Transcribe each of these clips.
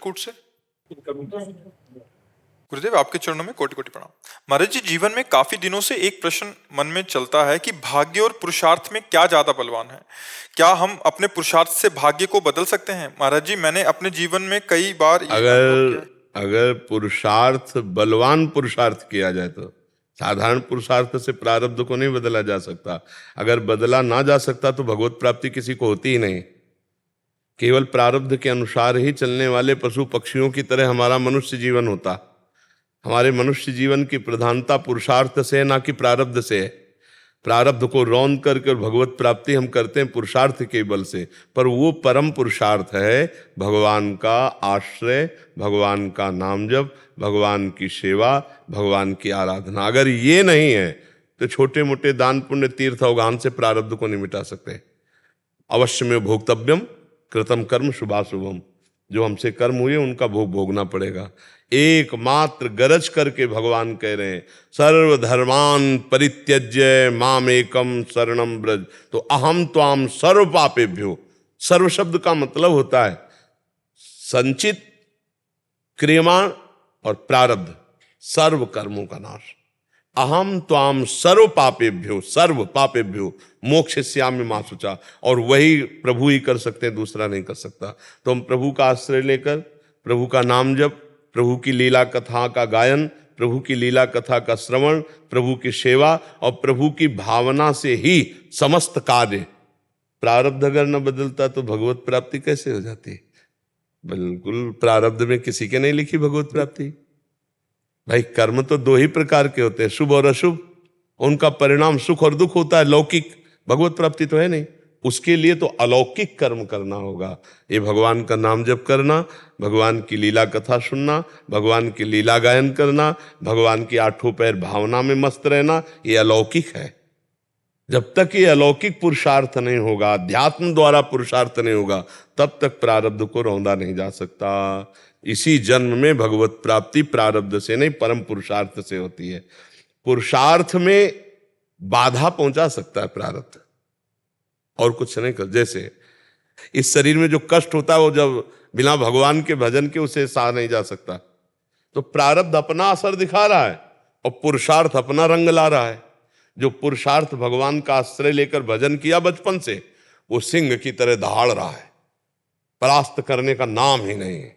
चित्रकूट से। गुरुदेव, आपके चरणों में कोटि कोटि प्रणाम। महाराज जी, जीवन में काफी दिनों से एक प्रश्न मन में चलता है कि भाग्य और पुरुषार्थ में क्या ज्यादा बलवान है? क्या हम अपने पुरुषार्थ से भाग्य को बदल सकते हैं? महाराज जी, मैंने अपने जीवन में कई बार ये अनुभव किया है। अगर पुरुषार्थ बलवान पुरुषार्थ किया जाए तो साधारण पुरुषार्थ से प्रारब्ध को नहीं बदला जा सकता। अगर बदला ना जा सकता तो भगवत प्राप्ति किसी को होती ही नहीं। केवल प्रारब्ध के अनुसार ही चलने वाले पशु पक्षियों की तरह हमारा मनुष्य जीवन होता। हमारे मनुष्य जीवन की प्रधानता पुरुषार्थ से ना कि प्रारब्ध से है। प्रारब्ध को रौंद करके भगवत प्राप्ति हम करते हैं पुरुषार्थ के बल से, पर वो परम पुरुषार्थ है भगवान का आश्रय, भगवान का नाम जप, भगवान की सेवा, भगवान की आराधना। अगर ये नहीं है तो छोटे मोटे दान पुण्य तीर्थ अवगान से प्रारब्ध को नहीं मिटा सकते। अवश्य में भोक्तव्यम कृतम कर्म शुभाशुभम, जो हमसे कर्म हुए उनका भोग भोगना पड़ेगा। एकमात्र गरज करके भगवान कह रहे हैं सर्वधर्मान परित्यज्य माम एकम शरणम ब्रज, तो अहम त्वाम सर्व पापेभ्यो। सर्व शब्द का मतलब होता है संचित, क्रियमाण और प्रारब्ध, सर्व कर्मों का नाश। अहम त्वाम सर्व पापेभ्यो, सर्व पापेभ्यो मोक्षयिष्यामि मा शुचा। और वही प्रभु ही कर सकते हैं, दूसरा नहीं कर सकता। तो हम प्रभु का आश्रय लेकर प्रभु का नाम जप, प्रभु की लीला कथा का गायन, प्रभु की लीला कथा का श्रवण, प्रभु की सेवा और प्रभु की भावना से ही समस्त कार्य। प्रारब्ध अगर न बदलता तो भगवत प्राप्ति कैसे हो जाती? बिल्कुल प्रारब्ध में किसी के नहीं लिखी भगवत प्राप्ति। भाई कर्म तो दो ही प्रकार के होते हैं, शुभ और अशुभ। उनका परिणाम सुख और दुख होता है। लौकिक भगवत प्राप्ति तो है नहीं, उसके लिए तो अलौकिक कर्म करना होगा। ये भगवान का नाम जप करना, भगवान की लीला कथा सुनना, भगवान की लीला गायन करना, भगवान की आठों पैर भावना में मस्त रहना, ये अलौकिक है। जब तक ये अलौकिक पुरुषार्थ नहीं होगा, अध्यात्म द्वारा पुरुषार्थ नहीं होगा, तब तक प्रारब्ध को रौंदा नहीं जा सकता। इसी जन्म में भगवत प्राप्ति प्रारब्ध से नहीं परम पुरुषार्थ से होती है। पुरुषार्थ में बाधा पहुंचा सकता है प्रारब्ध, और कुछ नहीं कर। जैसे इस शरीर में जो कष्ट होता है वो जब बिना भगवान के भजन के उसे सहा नहीं जा सकता। तो प्रारब्ध अपना असर दिखा रहा है और पुरुषार्थ अपना रंग ला रहा है। जो पुरुषार्थ भगवान का आश्रय लेकर भजन किया बचपन से, वो सिंह की तरह दहाड़ रहा है, परास्त करने का नाम ही नहीं है।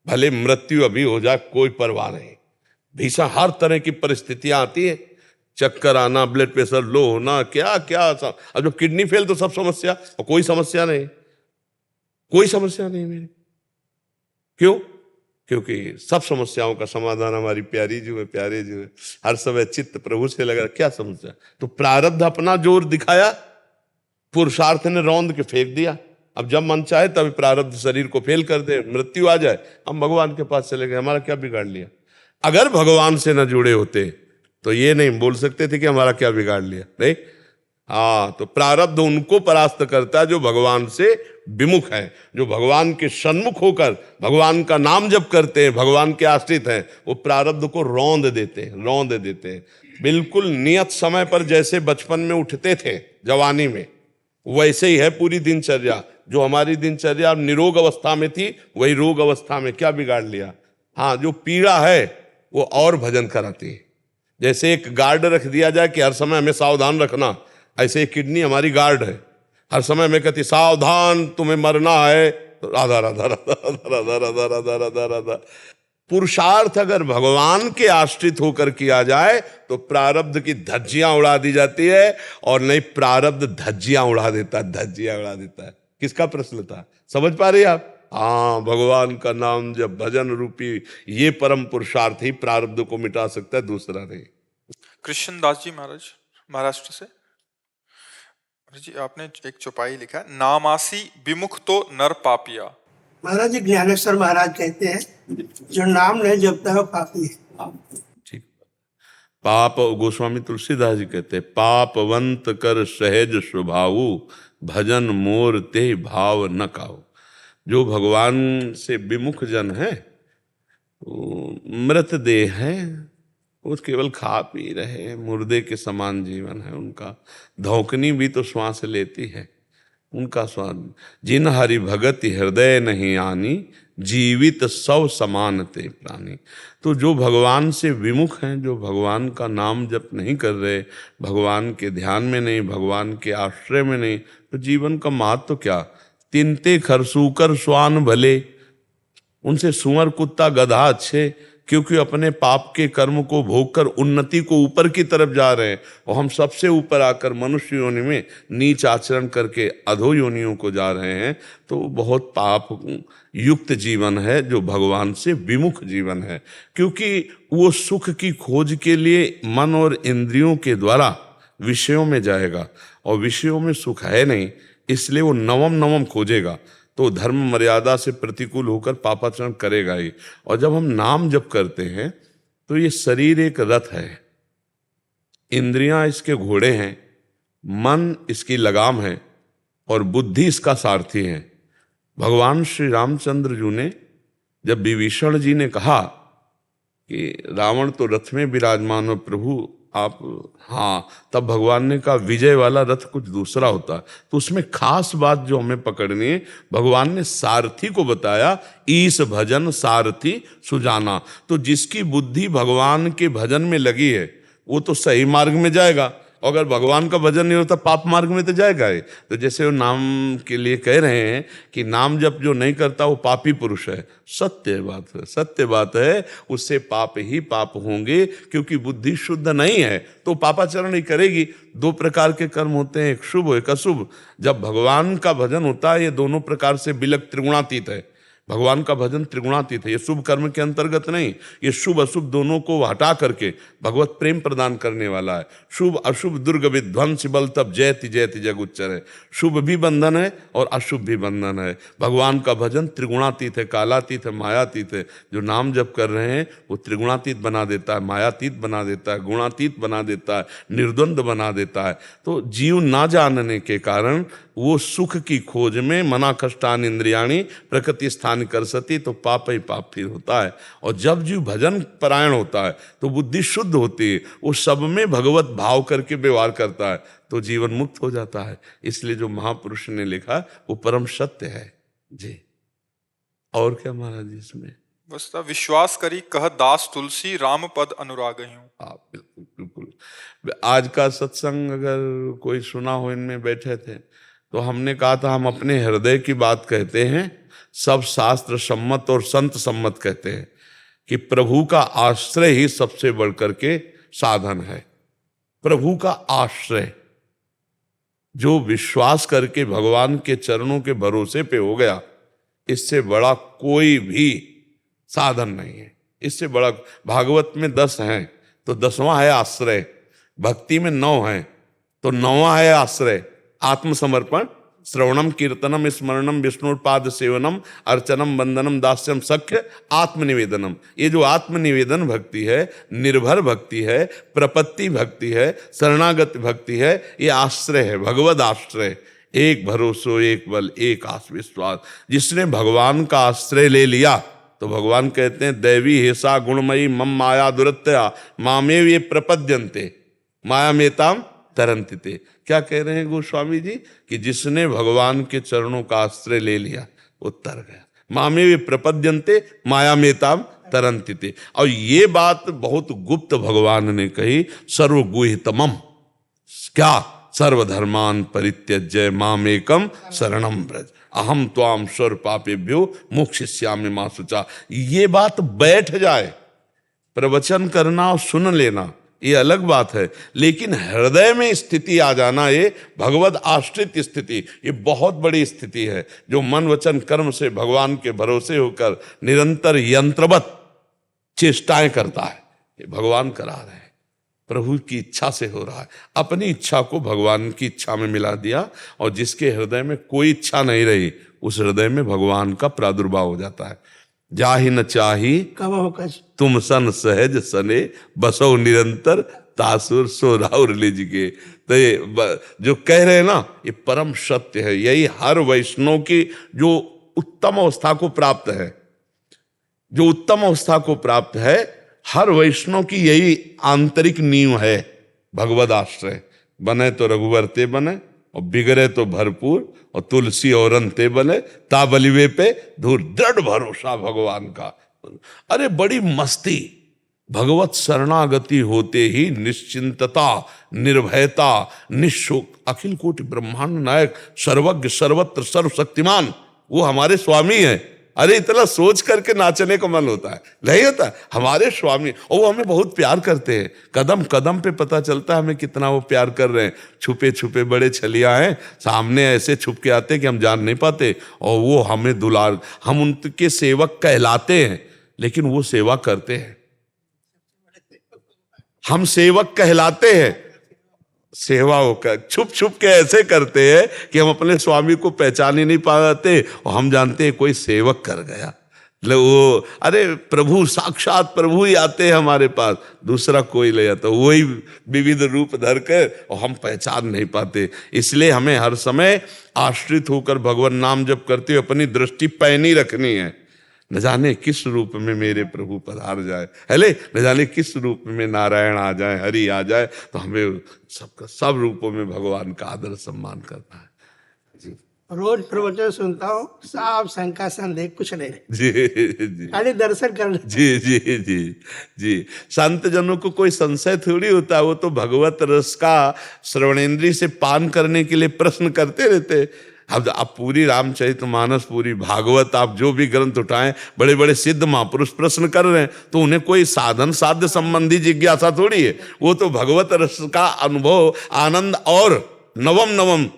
भले मृत्यु अभी हो जाए कोई परवाह नहीं। भीषण हर तरह की परिस्थितियां आती है, चक्कर आना, ब्लड प्रेशर लो होना, क्या क्या। अब जब किडनी फेल तो सब समस्या, और कोई समस्या नहीं, कोई समस्या नहीं मेरी। क्यों? क्योंकि सब समस्याओं का समाधान हमारी प्यारी जो है, प्यारे जो है, हर समय चित्त प्रभु से लगा। क्या समस्या? तो प्रारब्ध अपना जोर दिखाया, पुरुषार्थ ने रौंद के फेंक दिया। अब जब मन चाहे तब प्रारब्ध शरीर को फेल कर दे, मृत्यु आ जाए, हम भगवान के पास चले गए। हमारा क्या बिगाड़ लिया? अगर भगवान से न जुड़े होते तो ये नहीं बोल सकते थे कि हमारा क्या बिगाड़ लिया। नहीं, हाँ, तो प्रारब्ध उनको परास्त करता है जो भगवान से विमुख है, जो भगवान के सन्मुख होकर भगवान का नाम जप करते हैं, भगवान के आश्रित हैं। वो प्रारब्ध को रौंद देते हैं, रौंद देते हैं। बिल्कुल नियत समय पर जैसे बचपन में उठते थे जवानी में, वैसे ही है पूरी दिनचर्या। जो हमारी दिनचर्या निरोग अवस्था में थी, वही रोग अवस्था में। क्या बिगाड़ लिया? हाँ, जो पीड़ा है वो और भजन कराती है। जैसे एक गार्ड रख दिया जाए कि हर समय हमें सावधान रखना, ऐसे ही किडनी हमारी गार्ड है। हर समय में कहती सावधान, तुम्हें मरना है। राधा राधा राधा राधा राधा राधा राधा राधा। पुरुषार्थ अगर भगवान के आश्रित होकर किया जाए तो प्रारब्ध की धज्जियां उड़ा दी जाती है, और नहीं प्रारब्ध धज्जियां उड़ा देता है, धज्जियां उड़ा देता है। किसका प्रश्न था? समझ पा रही आप? हाँ, भगवान का नाम जब भजन रूपी ये परम पुरुषार्थ ही प्रारब्ध को मिटा सकता है, दूसरा नहीं। कृष्ण दास जी महाराज, महाराष्ट्र से। जी, आपने एक चौपाई लिखा है, नामासी विमुख तो नर पापिया। महाराज जी, ज्ञानेश्वर महाराज कहते हैं जो नाम नहीं जपता है वो पापी है। ठीक। पाप, गोस्वामी तुलसीदास जी कहते हैं, पापवंत कर सहज स्वभावु, भजन मोर ते भाव न काऊ। जो भगवान से विमुख जन है वो मृतदेह है, वो केवल खा पी रहे, मुर्दे के समान जीवन है उनका। धौकनी भी तो श्वास लेती है, उनका स्वाद। जिन हरि भगति हृदय नहीं आनी, जीवित सौ समान ते प्राणी। तो जो भगवान से विमुख हैं, जो भगवान का नाम जप नहीं कर रहे, भगवान के ध्यान में नहीं, भगवान के आश्रय में नहीं, तो जीवन का महत्व तो क्या। तिनते खरसूकर स्वान भले, उनसे सुअर कुत्ता गधा अच्छे, क्योंकि अपने पाप के कर्म को भोग कर उन्नति को ऊपर की तरफ जा रहे हैं, और हम सबसे ऊपर आकर मनुष्य योनि में नीच आचरण करके अधो योनियों को जा रहे हैं। तो बहुत पाप युक्त जीवन है जो भगवान से विमुख जीवन है, क्योंकि वो सुख की खोज के लिए मन और इंद्रियों के द्वारा विषयों में जाएगा, और विषयों में सुख है नहीं, इसलिए वो नवम नवम खोजेगा, तो धर्म मर्यादा से प्रतिकूल होकर पापाचरण करेगा ही। और जब हम नाम जप करते हैं तो ये शरीर एक रथ है, इंद्रियां इसके घोड़े हैं, मन इसकी लगाम है, और बुद्धि इसका सारथी है। भगवान श्री रामचंद्र जी ने जब विभीषण जी ने कहा कि रावण तो रथ में विराजमान हो प्रभु आप, हाँ, तब भगवान ने कहा विजय वाला रथ कुछ दूसरा होता है। तो उसमें खास बात जो हमें पकड़नी है, भगवान ने सारथी को बताया, ईश भजन सारथी सुजाना। तो जिसकी बुद्धि भगवान के भजन में लगी है वो तो सही मार्ग में जाएगा, अगर भगवान का भजन नहीं होता पाप मार्ग में तो जाएगा ही। तो जैसे वो नाम के लिए कह रहे हैं कि नाम जप जो नहीं करता वो पापी पुरुष है, सत्य बात है, सत्य बात है, उससे पाप ही पाप होंगे, क्योंकि बुद्धि शुद्ध नहीं है तो पापाचरण ही करेगी। दो प्रकार के कर्म होते हैं, एक शुभ एक अशुभ। जब भगवान का भजन होता है ये दोनों प्रकार से बिलक त्रिगुणातीत है, भगवान का भजन त्रिगुणातीत है, ये शुभ कर्म के अंतर्गत नहीं, ये शुभ अशुभ दोनों को हटा करके भगवत प्रेम प्रदान करने वाला है। शुभ अशुभ दुर्ग विध्वंस बल तब जयति जयति जग उच्चर है। शुभ भी बंधन है और अशुभ भी बंधन है। भगवान का भजन त्रिगुणातीत है, कालातीत है, मायातीत है। जो नाम जप कर रहे हैं वो त्रिगुणातीत बना देता है, मायातीत बना देता है, गुणातीत बना देता है, निर्द्वंद बना देता है। तो जीव ना जानने के कारण वो सुख की खोज में मना कष्टान इंद्रियाणी प्रकृति स्थान कर सती, तो पाप ही पाप फिर होता है। और जब जीव भजन परायण होता है तो बुद्धि शुद्ध होती है, वो सब में भगवत भाव करके व्यवहार करता है, तो जीवन मुक्त हो जाता है। इसलिए जो महापुरुष ने लिखा वो परम सत्य है जी। और क्या महाराज जी इसमें बस विश्वास करी कह दास तुलसी राम पद अनुराग हूँ। हाँ बिल्कुल बिल्कुल। आज का सत्संग अगर कोई सुना हो, इनमें बैठे थे तो हमने कहा था हम अपने हृदय की बात कहते हैं, सब शास्त्र सम्मत और संत सम्मत कहते हैं कि प्रभु का आश्रय ही सबसे बढ़कर के साधन है। प्रभु का आश्रय, जो विश्वास करके भगवान के चरणों के भरोसे पे हो गया, इससे बड़ा कोई भी साधन नहीं है। इससे बड़ा, भागवत में 10 हैं तो 10वां है आश्रय, भक्ति में 9 हैं तो 9वां है आश्रय, आत्मसमर्पण, श्रवणम कीर्तनम स्मरणम विष्णुपाद सेवनम अर्चनम वंदनम दास्यम सख्य आत्मनिवेदनम। ये जो आत्मनिवेदन भक्ति है, निर्भर भक्ति है, प्रपत्ति भक्ति है, शरणागत भक्ति है, ये आश्रय है, भगवद आश्रय। एक भरोसो एक बल एक आस विश्वास। जिसने भगवान का आश्रय ले लिया तो भगवान कहते हैं दैवी हेसा गुणमयी मम माया दुरत्या मामेव ये प्रपद्यन्ते माया मेताम तरंतिते। क्या कह रहे हैं गोस्वामी जी कि जिसने भगवान के चरणों का आश्रय ले लिया वो तर गया। मामे वे प्रपद्यन्ते माया मेताम तरंतिते। और ये बात बहुत गुप्त भगवान ने कही, सर्वगुहितमम, क्या सर्वधर्मान परित्यज्य मामेकम शरणम व्रज अहम त्वाम स्वर पापेभ्यो मोक्षयिष्यामि मा शुचा। ये बात बैठ जाए, प्रवचन करना और सुन लेना ये अलग बात है, लेकिन हृदय में स्थिति आ जाना, ये भगवद आश्रित स्थिति, ये बहुत बड़ी स्थिति है। जो मन वचन कर्म से भगवान के भरोसे होकर निरंतर यंत्रवत चेष्टाएं करता है, ये भगवान करा रहे हैं, प्रभु की इच्छा से हो रहा है। अपनी इच्छा को भगवान की इच्छा में मिला दिया, और जिसके हृदय में कोई इच्छा नहीं रही उस हृदय में भगवान का प्रादुर्भाव हो जाता है। जाहि न चाही कबहु कछ तुम सन सहज सने बसो निरंतर तासुर सो राउर लिजगे। तो ये जो कह रहे हैं ना, ये परम सत्य है। यही हर वैष्णव की जो उत्तम अवस्था को प्राप्त है, जो उत्तम अवस्था को प्राप्त है, हर वैष्णव की यही आंतरिक नींव है, भगवद आश्रय। बने तो रघुवर ते बने, और बिगड़े तो भरपूर, और तुलसी और अंते बने ता बलिवे पे धूर, दृढ़ भरोसा भगवान का। अरे बड़ी मस्ती, भगवत शरणागति होते ही निश्चिंतता, निर्भयता, निशोक, अखिल कोटि ब्रह्मांड नायक, सर्वज्ञ, सर्वत्र, सर्वशक्तिमान, वो हमारे स्वामी हैं। अरे इतना सोच करके नाचने को मन होता है, नहीं होता? हमारे स्वामी, और वो हमें बहुत प्यार करते हैं। कदम कदम पे पता चलता है हमें कितना वो प्यार कर रहे हैं। छुपे छुपे बड़े छलिया हैं, सामने ऐसे छुप के आते हैं कि हम जान नहीं पाते, और वो हमें दुलार, हम उनके सेवक कहलाते हैं, लेकिन वो सेवा करते हैं। हम सेवक कहलाते हैं, सेवा होकर छुप छुप के ऐसे करते हैं कि हम अपने स्वामी को पहचान ही नहीं पाते, और हम जानते हैं कोई सेवक कर गया। वो अरे प्रभु, साक्षात प्रभु ही आते हैं हमारे पास, दूसरा कोई ले जाता, वही विविध रूप धर कर, और हम पहचान नहीं पाते। इसलिए हमें हर समय आश्रित होकर भगवान नाम जप करते हुए अपनी दृष्टि पैनी रखनी है। न जाने किस रूप में मेरे प्रभु पधार जाए, हेले न जाने किस रूप में नारायण आ जाए, हरि आ जाए, तो हमें सबका सब रूपों में भगवान का आदर सम्मान करना है। जी रोज प्रवचन सुनता हूँ, साफ शंका संदेह कुछ नहीं, जी जी खाली दर्शन करना। जी जी जी जी। संत जनों को कोई संशय थोड़ी होता है, वो तो भगवत रस का श्रवणेंद्रिय से पान करने के लिए प्रश्न करते रहते। अब आप पूरी रामचरितमानस, पूरी भागवत, आप जो भी ग्रंथ उठाएं, बड़े बड़े सिद्ध महापुरुष प्रश्न कर रहे हैं, तो उन्हें कोई साधन साध्य संबंधी जिज्ञासा थोड़ी है। वो तो भगवत रस का अनुभव, आनंद, और नवम नवम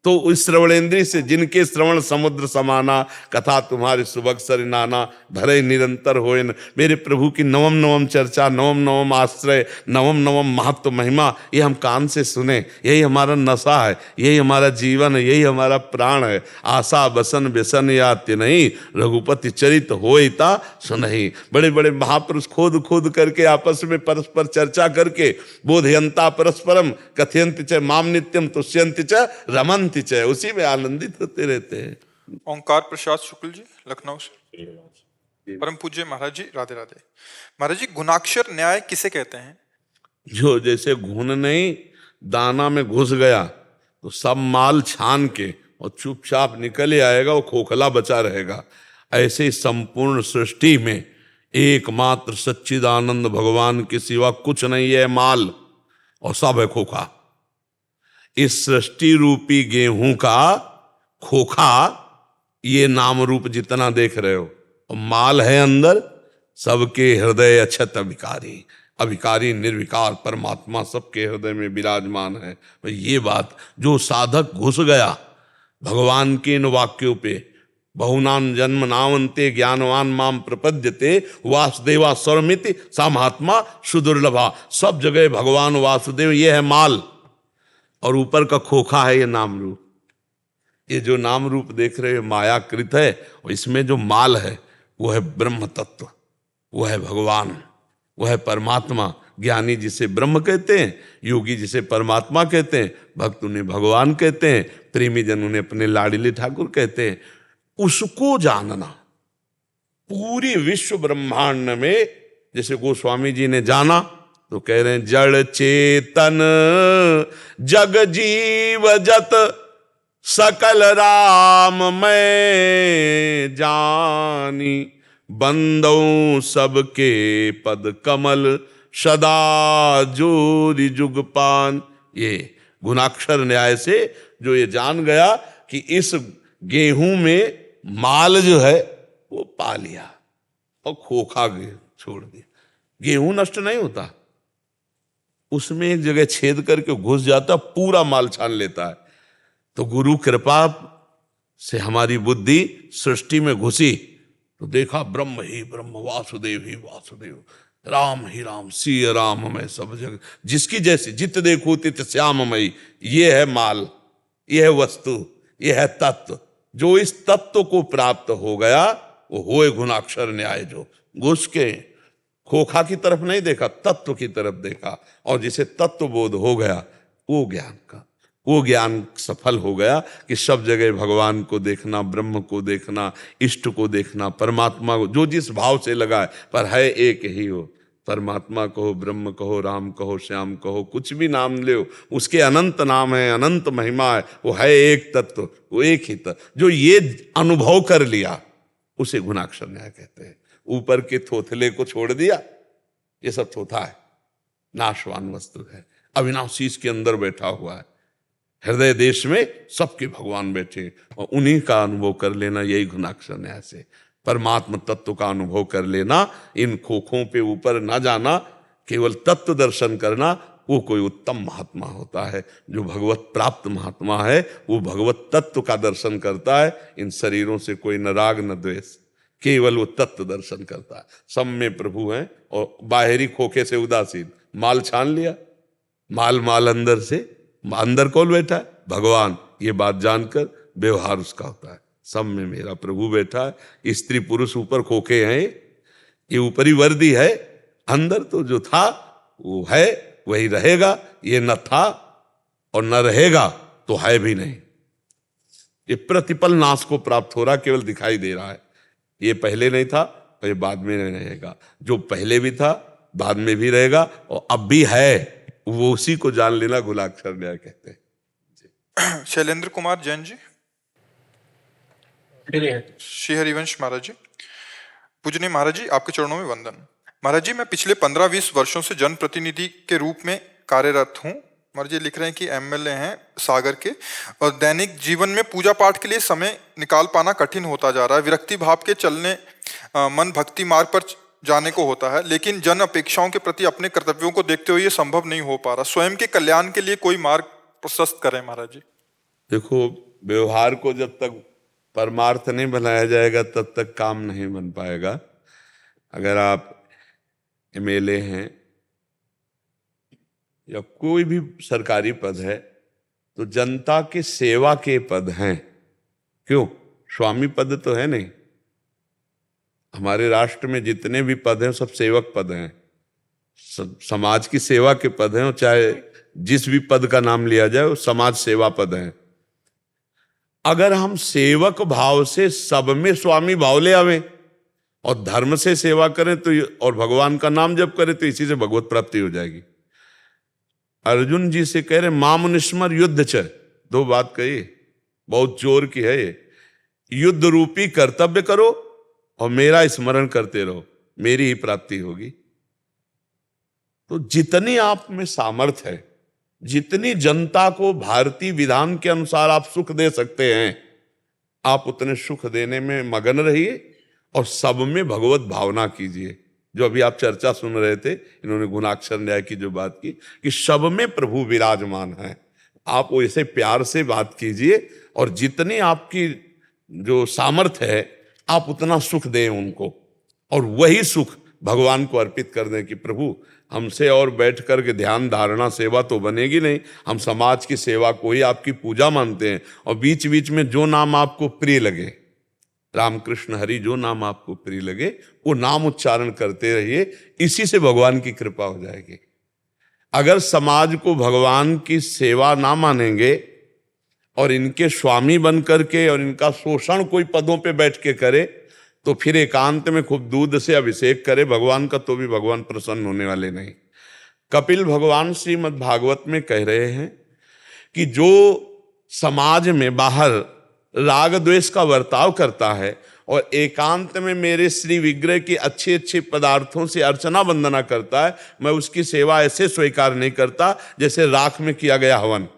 तो उस श्रवणेंद्रिय से, जिनके श्रवण समुद्र समाना, कथा तुम्हारे सुबह सर नाना, भरे निरंतर होए न। मेरे प्रभु की नवम नवम चर्चा, नवम नवम आश्रय, नवम नवम महत्व महिमा, ये हम कान से सुने, यही हमारा नशा है, यही हमारा जीवन है, यही हमारा प्राण है। आशा बसन व्यसन यात्य नहीं, रघुपति चरित होइता सुनहि। बड़े बड़े महापुरुष खोद खोद करके आपस में परस्पर चर्चा करके, बोधयंता परस्परम कथयंति च माम नित्यम तुष्यंति च रमन्ति च, उसी में आनंदित होते रहते हैं। ओंकार प्रसाद शुक्ल जी, लखनऊ से। परम पूज्य महाराज जी, राधे राधे। महाराज जी, गुणाक्षर न्याय किसे कहते हैं? जो जैसे घुन नहीं दाना में घुस गया तो सब माल छान के और चुपचाप निकल आएगा, वो खोखला बचा रहेगा। ऐसे संपूर्ण सृष्टि में एकमात्र सच्चिदानंद भगवान के सिवा कुछ नहीं है माल, और सब है खोखा। इस सृष्टि रूपी गेहूं का खोखा, ये नाम रूप जितना देख रहे हो, और माल है अंदर, सबके हृदय अक्षत अभिकारी, अभिकारी निर्विकार परमात्मा सबके हृदय में विराजमान है। ये बात जो साधक घुस गया भगवान के इन वाक्यों पे, बहुनाम जन्म नावंते ज्ञानवान माम प्रपद्यते वासुदेवा सर्वमिति सा महात्मा सुदुर्लभा। सब जगह भगवान वासुदेव, ये है माल, और ऊपर का खोखा है ये नाम रूप। ये जो नाम रूप देख रहे हो मायाकृत है, और इसमें जो माल है वो है ब्रह्म तत्व, वो है भगवान, वो है परमात्मा। ज्ञानी जिसे ब्रह्म कहते हैं, योगी जिसे परमात्मा कहते हैं, भक्त उन्हें भगवान कहते हैं, प्रेमी जन उन्हें अपने लाडले ठाकुर कहते हैं। उसको जानना पूरी विश्व ब्रह्मांड में, जैसे गोस्वामी जी ने जाना तो कह रहे हैं, जड़ चेतन जग जीव जत सकल राम मैं जानी, बंदों सबके पद कमल सदा जोरी जुगपान। ये गुणाक्षर न्याय से जो ये जान गया कि इस गेहूं में माल जो है वो पा लिया और खोखा छोड़ दिया। गेहूं नष्ट नहीं होता, उसमें एक जगह छेद करके घुस जाता, पूरा माल छान लेता है। तो गुरु कृपा से हमारी बुद्धि सृष्टि में घुसी तो देखा ब्रह्म ही ब्रह्म, वासुदेव ही वासुदेव, राम ही राम, सिय राम मैं सब जगह, जिसकी जैसी जित देखो तित श्याममयी। ये है माल, ये है वस्तु, ये है तत्व। जो इस तत्व को प्राप्त हो गया वो होए गुणाक्षर न्याय। जो घुस के खोखा की तरफ नहीं देखा, तत्व की तरफ देखा, और जिसे तत्व बोध हो गया वो ज्ञान सफल हो गया कि सब जगह भगवान को देखना, ब्रह्म को देखना, इष्ट को देखना, परमात्मा को, जो जिस भाव से लगा है, पर है एक ही हो। परमात्मा कहो, ब्रह्म कहो, राम कहो, श्याम कहो, कुछ भी नाम लो, उसके अनंत नाम है, अनंत महिमा है। वो है एक तत्व, वो एक ही तत्व। जो ये अनुभव कर लिया उसे गुणाक्षर न्याय कहते हैं। ऊपर के थोथले को छोड़ दिया, ये सब थोथा है, नाशवान वस्तु है। अविनाशी इसके अंदर बैठा हुआ है, हृदय देश में सबके भगवान बैठे, और उन्हीं का अनुभव कर लेना, यही गुणाक्षर न्याय से परमात्म तत्व का अनुभव कर लेना। इन खोखों पे ऊपर ना जाना, केवल तत्व दर्शन करना, वो कोई उत्तम महात्मा होता है। जो भगवत प्राप्त महात्मा है वो भगवत तत्व का दर्शन करता है। इन शरीरों से कोई न राग न द्वेष, केवल वो तत्व दर्शन करता है। सब में प्रभु हैं और बाहरी खोखे से उदासीन। माल छान लिया, माल अंदर से, अंदर कौन बैठा है? भगवान। ये बात जानकर व्यवहार उसका होता है, सब में मेरा प्रभु बैठा है। स्त्री पुरुष ऊपर खोखे हैं, ये ऊपरी वर्दी है, अंदर तो जो था वो है, वही रहेगा। ये न था और न रहेगा तो है भी नहीं। ये प्रतिपल नाश को प्राप्त हो रहा, केवल दिखाई दे रहा है। ये पहले नहीं था और ये बाद में नहीं रहेगा। जो पहले भी था, बाद में भी रहेगा, और अब भी है, वो उसी को जान लेना गुणाक्षर न्याय कहते हैं। शैलेंद्र कुमार जैन जी। श्री हरिवंश महाराज जी। पूजनीय महाराज जी, आपके चरणों में वंदन। महाराज जी, मैं पिछले 15-20 वर्षों से जनप्रतिनिधि के रूप में कार्यरत हूँ। महाराज जी लिख रहे हैं कि एमएलए हैं सागर के, और दैनिक जीवन में पूजा पाठ के लिए समय निकाल पाना कठिन होता जा रहा है। विरक्ति भाव के चलने मन भक्ति मार्ग पर जाने को होता है, लेकिन जन अपेक्षाओं के प्रति अपने कर्तव्यों को देखते हुए ये संभव नहीं हो पा रहा। स्वयं के कल्याण के लिए कोई मार्ग प्रशस्त करें महाराज जी। देखो, व्यवहार को जब तक परमार्थ नहीं बनाया जाएगा तब तक काम नहीं बन पाएगा। अगर आप एमएलए हैं या कोई भी सरकारी पद है तो जनता के सेवा के पद हैं। क्यों? स्वामी पद तो है नहीं। हमारे राष्ट्र में जितने भी पद हैं सब सेवक पद हैं, समाज की सेवा के पद हैं। और चाहे जिस भी पद का नाम लिया जाए वो समाज सेवा पद हैं। अगर हम सेवक भाव से सब में स्वामी भाव ले आवे और धर्म से सेवा करें तो, और भगवान का नाम जप करें तो इसी से भगवत प्राप्ति हो जाएगी। अर्जुन जी से कह रहे माम निस्मर युद्ध च, दो बात कही, बहुत जोर की है ये। युद्ध रूपी कर्तव्य करो और मेरा स्मरण करते रहो, मेरी ही प्राप्ति होगी। तो जितनी आप में सामर्थ्य है, जितनी जनता को भारतीय विधान के अनुसार आप सुख दे सकते हैं, आप उतने सुख देने में मगन रहिए और सब में भगवत भावना कीजिए। जो अभी आप चर्चा सुन रहे थे, इन्होंने गुणाक्षर न्याय की जो बात की कि सब में प्रभु विराजमान है, आप वैसे प्यार से बात कीजिए और जितनी आपकी जो सामर्थ्य है आप उतना सुख दें उनको, और वही सुख भगवान को अर्पित कर दें कि प्रभु हमसे और बैठ कर के ध्यान धारणा सेवा तो बनेगी नहीं, हम समाज की सेवा को ही आपकी पूजा मानते हैं। और बीच बीच में जो नाम आपको प्रिय लगे, रामकृष्ण हरि जो नाम आपको प्रिय लगे वो नाम उच्चारण करते रहिए, इसी से भगवान की कृपा हो जाएगी। अगर समाज को भगवान की सेवा ना मानेंगे और इनके स्वामी बन करके और इनका शोषण कोई पदों पे बैठ के करे, तो फिर एकांत में खूब दूध से अभिषेक करे भगवान का, तो भी भगवान प्रसन्न होने वाले नहीं। कपिल भगवान श्रीमद् भागवत में कह रहे हैं कि जो समाज में बाहर राग द्वेष का बर्ताव करता है और एकांत में मेरे श्री विग्रह की अच्छे अच्छे पदार्थों से अर्चना वंदना करता है, मैं उसकी सेवा ऐसे स्वीकार नहीं करता जैसे राख में किया गया हवन।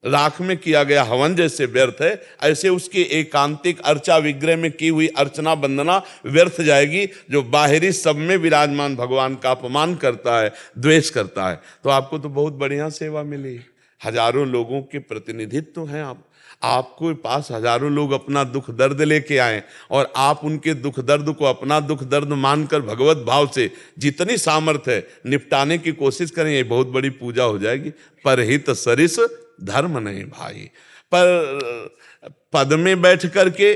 राख में किया गया हवन जैसे व्यर्थ है, ऐसे उसकी एकांतिक अर्चा विग्रह में की हुई अर्चना वंदना व्यर्थ जाएगी। जो बाहरी सब में विराजमान भगवान का अपमान करता है, द्वेष करता है। तो आपको तो बहुत बढ़िया सेवा मिली, हजारों लोगों के प्रतिनिधित्व हैं आप। आपको पास हजारों लोग अपना दुख दर्द लेके आए और आप उनके दुख दर्द को अपना दुख दर्द मानकर भगवत भाव से जितनी सामर्थ्य है निपटाने की कोशिश करें, ये बहुत बड़ी पूजा हो जाएगी। परहित सरिस धर्म नहीं भाई। पर पद में बैठ करके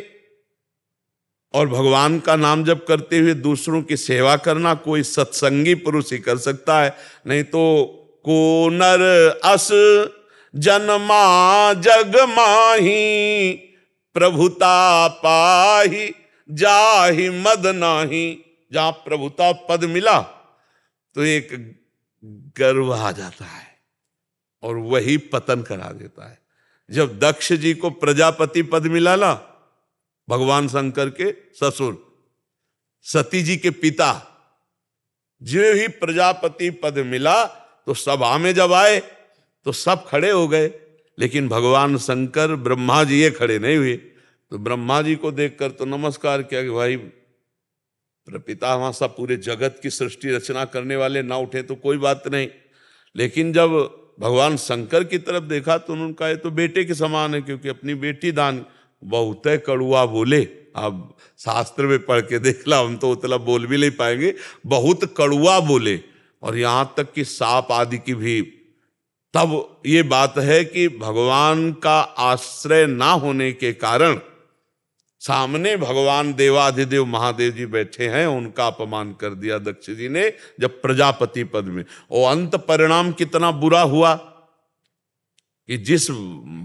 और भगवान का नाम जप करते हुए दूसरों की सेवा करना कोई सत्संगी पुरुष ही कर सकता है, नहीं तो को नर अस जन्मा जग माही प्रभुता पाही जाहि मद नाही। जहां प्रभुता पद मिला तो एक गर्व आ जाता है और वही पतन करा देता है। जब दक्ष जी को प्रजापति पद मिला ना, भगवान शंकर के ससुर सती जी के पिता, जो ही प्रजापति पद मिला तो सभा में जब आए तो सब खड़े हो गए, लेकिन भगवान शंकर ब्रह्मा जी ये खड़े नहीं हुए। तो ब्रह्मा जी को देखकर तो नमस्कार किया कि भाई प्रपितामह सब पूरे जगत की सृष्टि रचना करने वाले ना उठे तो कोई बात नहीं, लेकिन जब भगवान शंकर की तरफ देखा तो उन्होंने कहा ये तो बेटे के समान है, क्योंकि अपनी बेटी दान। बहुत कड़ुआ बोले, आप शास्त्र में पढ़ के देख ला, हम तो उतना बोल भी नहीं पाएंगे, बहुत कड़ुआ बोले। और यहां तक कि सांप आदि की भी तब ये बात है कि भगवान का आश्रय ना होने के कारण सामने भगवान देवाधिदेव महादेव जी बैठे हैं, उनका अपमान कर दिया दक्ष जी ने जब प्रजापति पद में। और अंत परिणाम कितना बुरा हुआ कि जिस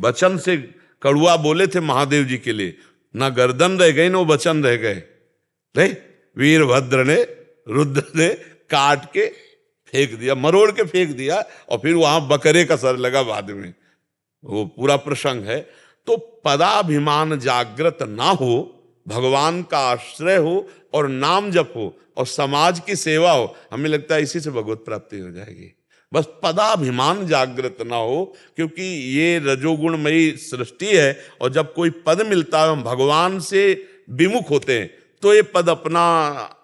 वचन से कड़ुआ बोले थे महादेव जी के लिए, ना गर्दन रह गई ना वो वचन रह गए। नहीं, वीरभद्र ने रुद्र ने काट के फेंक दिया, मरोड़ के फेंक दिया, और फिर वहां बकरे का सर लगा बाद में, वो पूरा प्रसंग है। तो पदाभिमान जागृत ना हो, भगवान का आश्रय हो और नाम जप हो और समाज की सेवा हो, हमें लगता है इसी से भगवत प्राप्ति हो जाएगी। बस पदाभिमान जागृत ना हो, क्योंकि ये रजोगुणमयी सृष्टि है और जब कोई पद मिलता है, हम भगवान से विमुख होते हैं तो ये पद अपना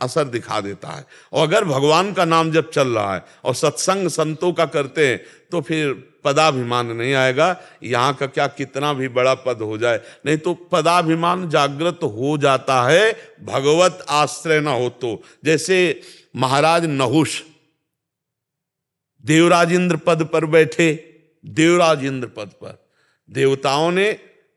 असर दिखा देता है। और अगर भगवान का नाम जब चल रहा है और सत्संग संतों का करते हैं तो फिर पदाभिमान नहीं आएगा। यहाँ का क्या कितना भी बड़ा पद हो जाए, नहीं तो पदाभिमान जागृत हो जाता है भगवत आश्रय ना हो तो। जैसे महाराज नहुष देवराज इंद्र पद पर बैठे, देवराज इंद्र पद पर देवताओं ने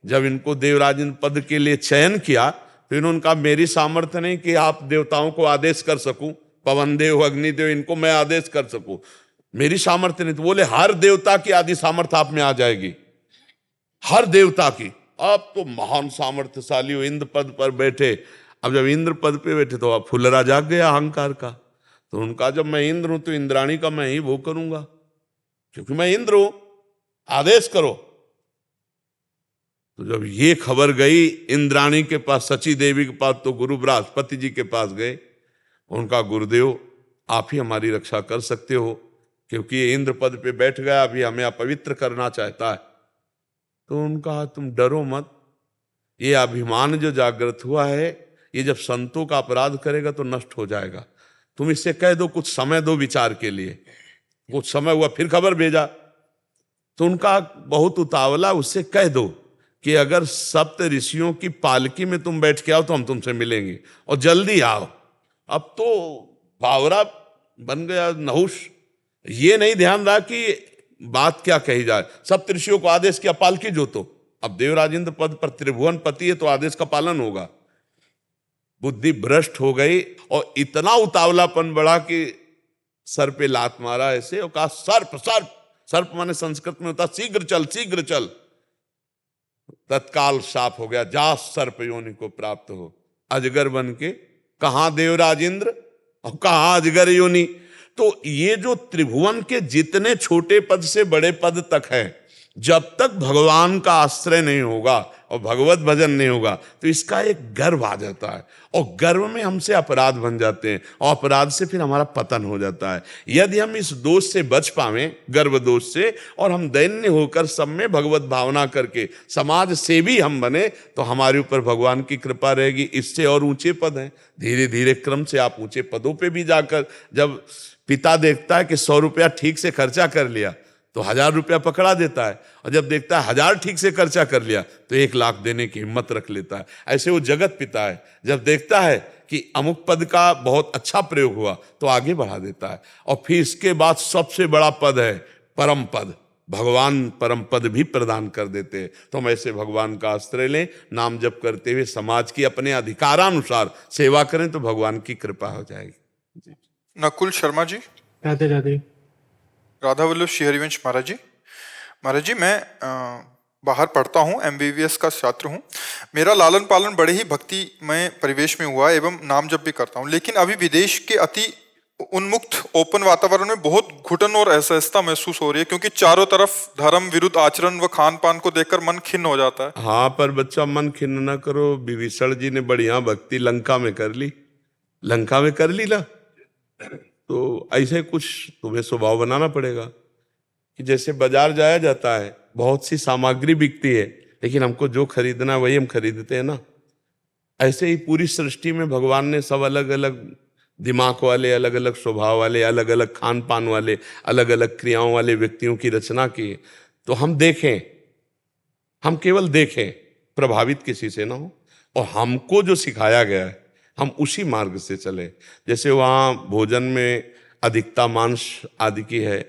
जब इनको देवराज इंद्र पद के लिए चयन किया तो इन्होंने कहा मेरी सामर्थ्य नहीं कि आप देवताओं को आदेश कर सकूं, पवन देव अग्निदेव इनको मैं आदेश कर सकूं, मेरी सामर्थ्य नहीं। तो बोले हर देवता की आदि सामर्थ्य आप में आ जाएगी, हर देवता की। अब तो महान सामर्थ्यशाली हो, इंद्र पद पर बैठे। अब जब इंद्र पद पे बैठे तो अब फुलरा जाग गया अहंकार का। तो उनका जब मैं इंद्र हूं तो इंद्राणी का मैं ही वो करूंगा, क्योंकि मैं इंद्र हूं, आदेश करो। तो जब ये खबर गई इंद्राणी के पास, सची देवी के पास, तो गुरु बृहस्पति जी के पास गए। उनका गुरुदेव आप ही हमारी रक्षा कर सकते हो, क्योंकि ये इंद्र पद पे बैठ गया, अभी हमें अपवित्र करना चाहता है। तो उनका तुम डरो मत, ये अभिमान जो जागृत हुआ है ये जब संतों का अपराध करेगा तो नष्ट हो जाएगा। तुम इससे कह दो कुछ समय दो विचार के लिए। कुछ समय हुआ फिर खबर भेजा, तो उनका बहुत उतावला, उससे कह दो कि अगर सप्त ऋषियों की पालकी में तुम बैठ के आओ तो हम तुमसे मिलेंगे और जल्दी आओ। अब तो बावरा बन गया नहुष, ये नहीं ध्यान रहा कि बात क्या कही जाए। सप्त ऋषियों को आदेश किया पालकी जो, तो अब देवराज इंद्र पद पर त्रिभुवन पति है तो आदेश का पालन होगा। बुद्धि भ्रष्ट हो गई और इतना उतावलापन बढ़ा कि सर पे लात मारा ऐसे और कहा सर्प सर्प। सर्प माने संस्कृत में होता शीघ्र चल शीघ्र चल। तत्काल शाप हो गया, जा सर्प योनि को प्राप्त हो। अजगर बन के कहां देवराज इंद्र और कहां अजगर योनि। तो ये जो त्रिभुवन के जितने छोटे पद से बड़े पद तक है, जब तक भगवान का आश्रय नहीं होगा और भगवत भजन नहीं होगा तो इसका एक गर्व आ जाता है और गर्व में हमसे अपराध बन जाते हैं और अपराध से फिर हमारा पतन हो जाता है। यदि हम इस दोष से बच पावें, गर्व दोष से, और हम दैन्य होकर सब में भगवत भावना करके समाज सेवी हम बने तो हमारे ऊपर भगवान की कृपा रहेगी। इससे और ऊंचे पद हैं, धीरे धीरे क्रम से आप ऊंचे पदों पे भी जाकर, जब पिता देखता है कि 100 रुपया ठीक से खर्चा कर लिया तो 1000 रुपया पकड़ा देता है, और जब देखता है 1000 ठीक से खर्चा कर लिया तो 1 लाख देने की हिम्मत रख लेता है। ऐसे वो जगत पिता है, जब देखता है कि अमुक पद का बहुत अच्छा प्रयोग हुआ तो आगे बढ़ा देता है। और फिर इसके बाद सबसे बड़ा पद है परम पद, भगवान परम पद भी प्रदान कर देते हैं। तो हम ऐसे भगवान का आश्रय लें, नाम जप करते हुए समाज की अपने अधिकारानुसार सेवा करें तो भगवान की कृपा हो जाएगी। नकुल शर्मा जी। राधे राधे। राधा वल्लभ श्री हरिवंश महाराज जी। महाराज जी, मैं बाहर पढ़ता हूँ, MBBS का छात्र हूँ। मेरा लालन पालन बड़े ही भक्तिमय परिवेश में हुआ एवं नाम जप भी करता हूँ, लेकिन अभी विदेश के अति उन्मुक्त ओपन वातावरण में बहुत घुटन और असहजता महसूस हो रही है, क्योंकि चारों तरफ धर्म विरुद्ध आचरण व खान पान को देखकर मन खिन्न हो जाता है। हाँ, पर बच्चा मन खिन्न ना करो। विभीषण जी ने बढ़िया भक्ति लंका में कर ली, लंका में कर ली ना। तो ऐसे कुछ तुम्हें स्वभाव बनाना पड़ेगा कि जैसे बाजार जाया जाता है, बहुत सी सामग्री बिकती है, लेकिन हमको जो खरीदना है वही हम खरीदते हैं ना। ऐसे ही पूरी सृष्टि में भगवान ने सब अलग अलग दिमाग वाले, अलग अलग स्वभाव वाले, अलग अलग खान पान वाले, अलग अलग क्रियाओं वाले व्यक्तियों की रचना की। तो हम देखें, हम केवल देखें, प्रभावित किसी से ना हो, और हमको जो सिखाया गया है हम उसी मार्ग से चले। जैसे वहाँ भोजन में अधिकता मांस आदि की है,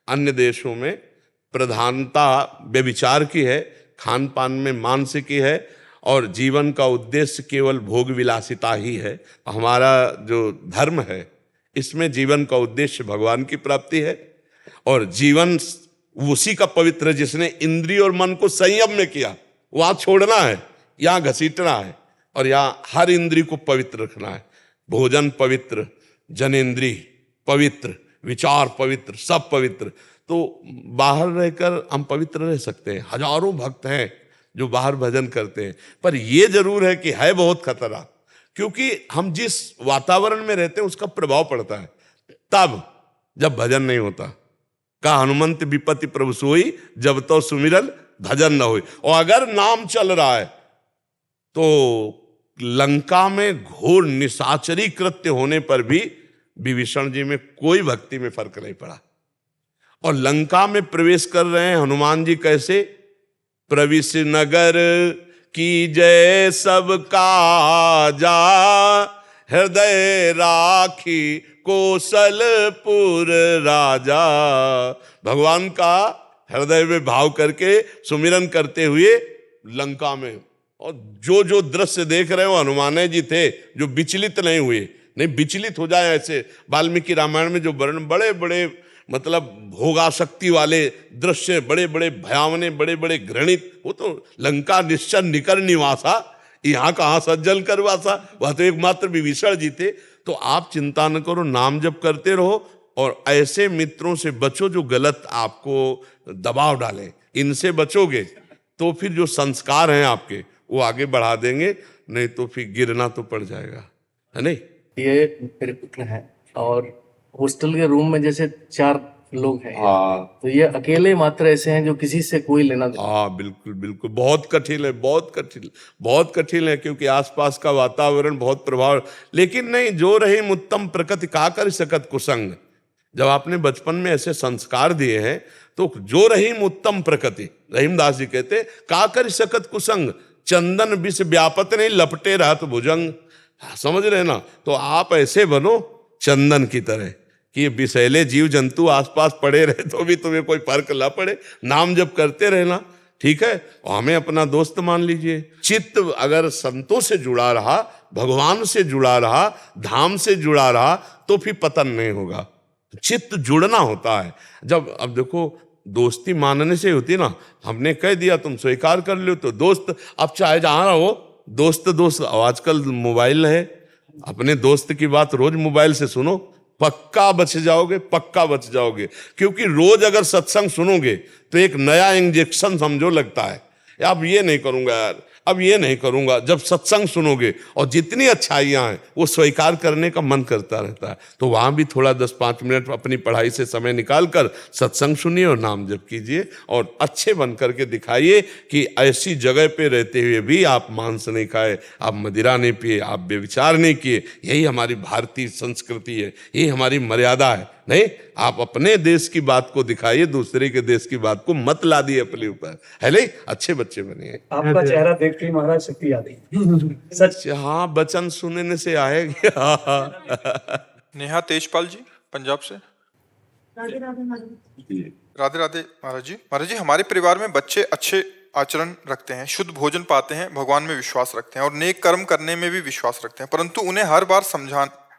अन्य देशों में प्रधानता व्यभिचार की है, खान पान में मांस की है, और जीवन का उद्देश्य केवल भोग विलासिता ही है। हमारा जो धर्म है इसमें जीवन का उद्देश्य भगवान की प्राप्ति है, और जीवन उसी का पवित्र है जिसने इंद्रिय और मन को संयम में किया। वहां छोड़ना है, यहाँ घसीटना है, और यहाँ हर इंद्रिय को पवित्र रखना है। भोजन पवित्र, जनेंद्रिय पवित्र, विचार पवित्र, सब पवित्र। तो बाहर रहकर हम पवित्र रह सकते हैं। हजारों भक्त हैं जो बाहर भजन करते हैं, पर यह जरूर है कि है बहुत खतरा, क्योंकि हम जिस वातावरण में रहते हैं उसका प्रभाव पड़ता है। तब जब भजन नहीं होता, का हनुमंत विपत्ति प्रभु सोई, जब तो सुमिरन भजन न होई। और अगर नाम चल रहा है तो लंका में घोर निशाचरी कृत्य होने पर भी विभीषण जी में कोई भक्ति में फर्क नहीं पड़ा। और लंका में प्रवेश कर रहे हैं हनुमान जी कैसे? प्रविश नगर की जय सब काजा, हृदय राखी कौशलपुर राजा। भगवान का हृदय में भाव करके सुमिरन करते हुए लंका में, और जो जो दृश्य देख रहे हो हनुमान जी थे जो विचलित नहीं हुए। नहीं विचलित हो जाए ऐसे, वाल्मीकि रामायण में जो वर्णन, बड़े बड़े मतलब भोगाशक्ति वाले दृश्य, बड़े बड़े भयावने, बड़े बड़े घृणित, वो तो लंका निश्चर निकर निवासा, यहाँ कहाँ सज्जल करवासा, वह तो एकमात्र विभीषण जी थे। तो आप चिंता न करो, नाम जप करते रहो, और ऐसे मित्रों से बचो जो गलत आपको दबाव डालें। इनसे बचोगे तो फिर जो संस्कार हैं आपके वो आगे बढ़ा देंगे, नहीं तो फिर गिरना तो पड़ जाएगा, है नहीं। ये मेरे पुत्र हैं, और हॉस्टल के रूम में जैसे 4 लोग हैं। हाँ, तो ये अकेले मात्र ऐसे हैं जो किसी से कोई लेना देना। हाँ बिल्कुल बिल्कुल, बहुत कठिन है, बहुत कठिन, बहुत कठिन है, क्योंकि आसपास का वातावरण बहुत प्रभाव। लेकिन नहीं, जो रही उत्तम प्रकृति का कर सकत कुसंग। जब आपने बचपन में ऐसे संस्कार दिए हैं तो जो रही उत्तम प्रकृति, रहीमदास जी कहते का कर सकत कुसंग, चंदन विष व्यापत नहीं लपटे रहत भुजंग। समझ रहे ना। तो आप ऐसे बनो चंदन की तरह कि विषैले जीव जंतु आसपास पड़े रहे तो भी तुम्हें कोई फर्क ना पड़े, नाम जब करते रहना, ठीक है। और हमें अपना दोस्त मान लीजिए। चित्त अगर संतों से जुड़ा रहा, भगवान से जुड़ा रहा, धाम से जुड़ा रहा, तो फिर पतन नहीं होगा। चित्त जुड़ना होता है। जब अब देखो, दोस्ती मानने से होती ना, हमने कह दिया तुम स्वीकार कर लो तो दोस्त। अब चाहे जहां रहो दोस्त दोस्त, आजकल मोबाइल है, अपने दोस्त की बात रोज मोबाइल से सुनो, पक्का बच जाओगे, पक्का बच जाओगे। क्योंकि रोज अगर सत्संग सुनोगे तो एक नया इंजेक्शन समझो लगता है, अब ये नहीं करूंगा यार, अब ये नहीं करूंगा। जब सत्संग सुनोगे और जितनी अच्छाइयां हैं वो स्वीकार करने का मन करता रहता है। तो वहां भी थोड़ा 10-5 मिनट अपनी पढ़ाई से समय निकालकर सत्संग सुनिए और नाम जप कीजिए, और अच्छे बन करके दिखाइए कि ऐसी जगह पे रहते हुए भी आप मांस नहीं खाए, आप मदिरा नहीं पिए, आप व्यभिचार नहीं किए। यही हमारी भारतीय संस्कृति है, यही हमारी मर्यादा है। नहीं, आप अपने देश की बात को दिखाइए, दूसरे के देश की बात को मत ला दिए अपने ऊपर, है नहीं। अच्छे बच्चे बनिए। आपका चेहरा देख के महाराज शक्ति आ गई। सच। हाँ, वचन सुनने से आएगा। नेहा तेजपाल जी पंजाब से। राधे राधे महाराज। राधे राधे महाराज जी। महाराज जी, हमारे परिवार में बच्चे अच्छे आचरण रखते हैं, शुद्ध भोजन पाते हैं, भगवान में विश्वास रखते हैं और नेक कर्म करने में भी विश्वास रखते हैं, परंतु उन्हें हर बार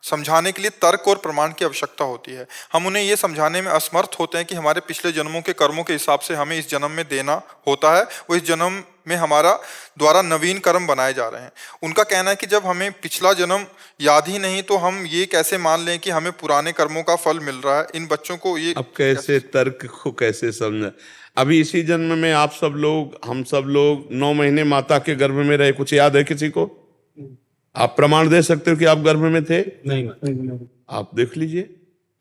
समझाने के लिए तर्क और प्रमाण की आवश्यकता होती है। हम उन्हें यह समझाने में असमर्थ होते हैं कि हमारे पिछले जन्मों के कर्मों के हिसाब से हमें इस जन्म में देना होता है, वो इस जन्म में हमारा द्वारा नवीन कर्म बनाए जा रहे हैं। उनका कहना है कि जब हमें पिछला जन्म याद ही नहीं तो हम ये कैसे मान लें कि हमें पुराने कर्मों का फल मिल रहा है। इन बच्चों को ये अब कैसे तर्क को कैसे समझा? अभी इसी जन्म में आप सब लोग, हम सब लोग 9 महीने माता के गर्भ में रहे, कुछ याद है किसी को? आप प्रमाण दे सकते हो कि आप गर्भ में थे? नहीं। आप देख लीजिए,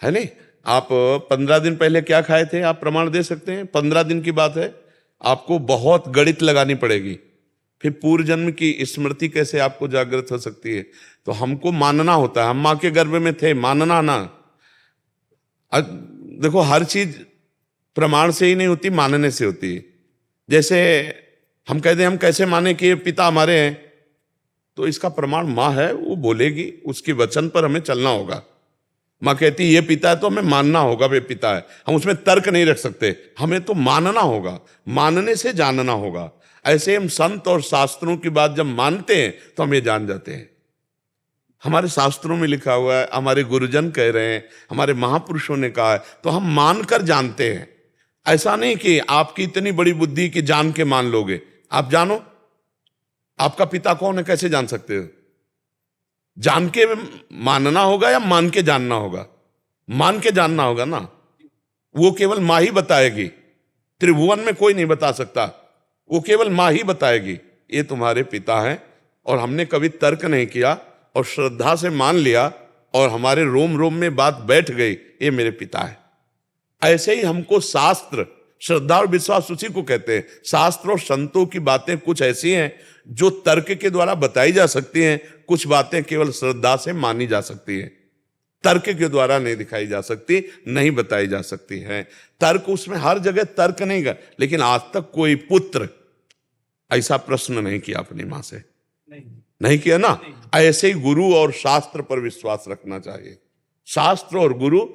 है नहीं? आप 15 दिन पहले क्या खाए थे, आप प्रमाण दे सकते हैं? 15 दिन की बात है, आपको बहुत गणित लगानी पड़ेगी, फिर पूर्व जन्म की स्मृति कैसे आपको जागृत हो सकती है? तो हमको मानना होता है, हम माँ के गर्भ में थे, मानना ना। देखो, हर चीज प्रमाण से ही नहीं होती, मानने से होती है। जैसे हम कहते हैं हम कैसे माने कि ये पिता हमारे हैं, तो इसका प्रमाण माँ है, वो बोलेगी, उसके वचन पर हमें चलना होगा। माँ कहती है ये पिता है तो हमें मानना होगा वे पिता है, हम उसमें तर्क नहीं रख सकते, हमें तो मानना होगा, मानने से जानना होगा। ऐसे हम संत और शास्त्रों की बात जब मानते हैं तो हम ये जान जाते हैं। हमारे शास्त्रों में लिखा हुआ है, हमारे गुरुजन कह रहे हैं, हमारे महापुरुषों ने कहा है, तो हम मानकर जानते हैं। ऐसा नहीं कि आपकी इतनी बड़ी बुद्धि कि जान के मान लोगे। आप जानो आपका पिता कौन है, कैसे जान सकते हो? जान के मानना होगा या मान के जानना होगा? मान के जानना होगा ना, वो केवल माँ ही बताएगी, त्रिभुवन में कोई नहीं बता सकता, वो केवल माँ ही बताएगी ये तुम्हारे पिता हैं। और हमने कभी तर्क नहीं किया और श्रद्धा से मान लिया और हमारे रोम रोम में बात बैठ गई, ये मेरे पिता है। ऐसे ही हमको शास्त्र, श्रद्धा और विश्वास उसी को कहते हैं। शास्त्र और संतों की बातें कुछ ऐसी हैं जो तर्क के द्वारा बताई जा सकती हैं, कुछ बातें केवल श्रद्धा से मानी जा सकती हैं, तर्क के द्वारा नहीं दिखाई जा सकती, नहीं बताई जा सकती है। तर्क उसमें हर जगह तर्क नहीं कर, लेकिन आज तक कोई पुत्र ऐसा प्रश्न नहीं किया अपनी मां से, नहीं किया ना। ऐसे ही गुरु और शास्त्र पर विश्वास रखना चाहिए। शास्त्र और गुरु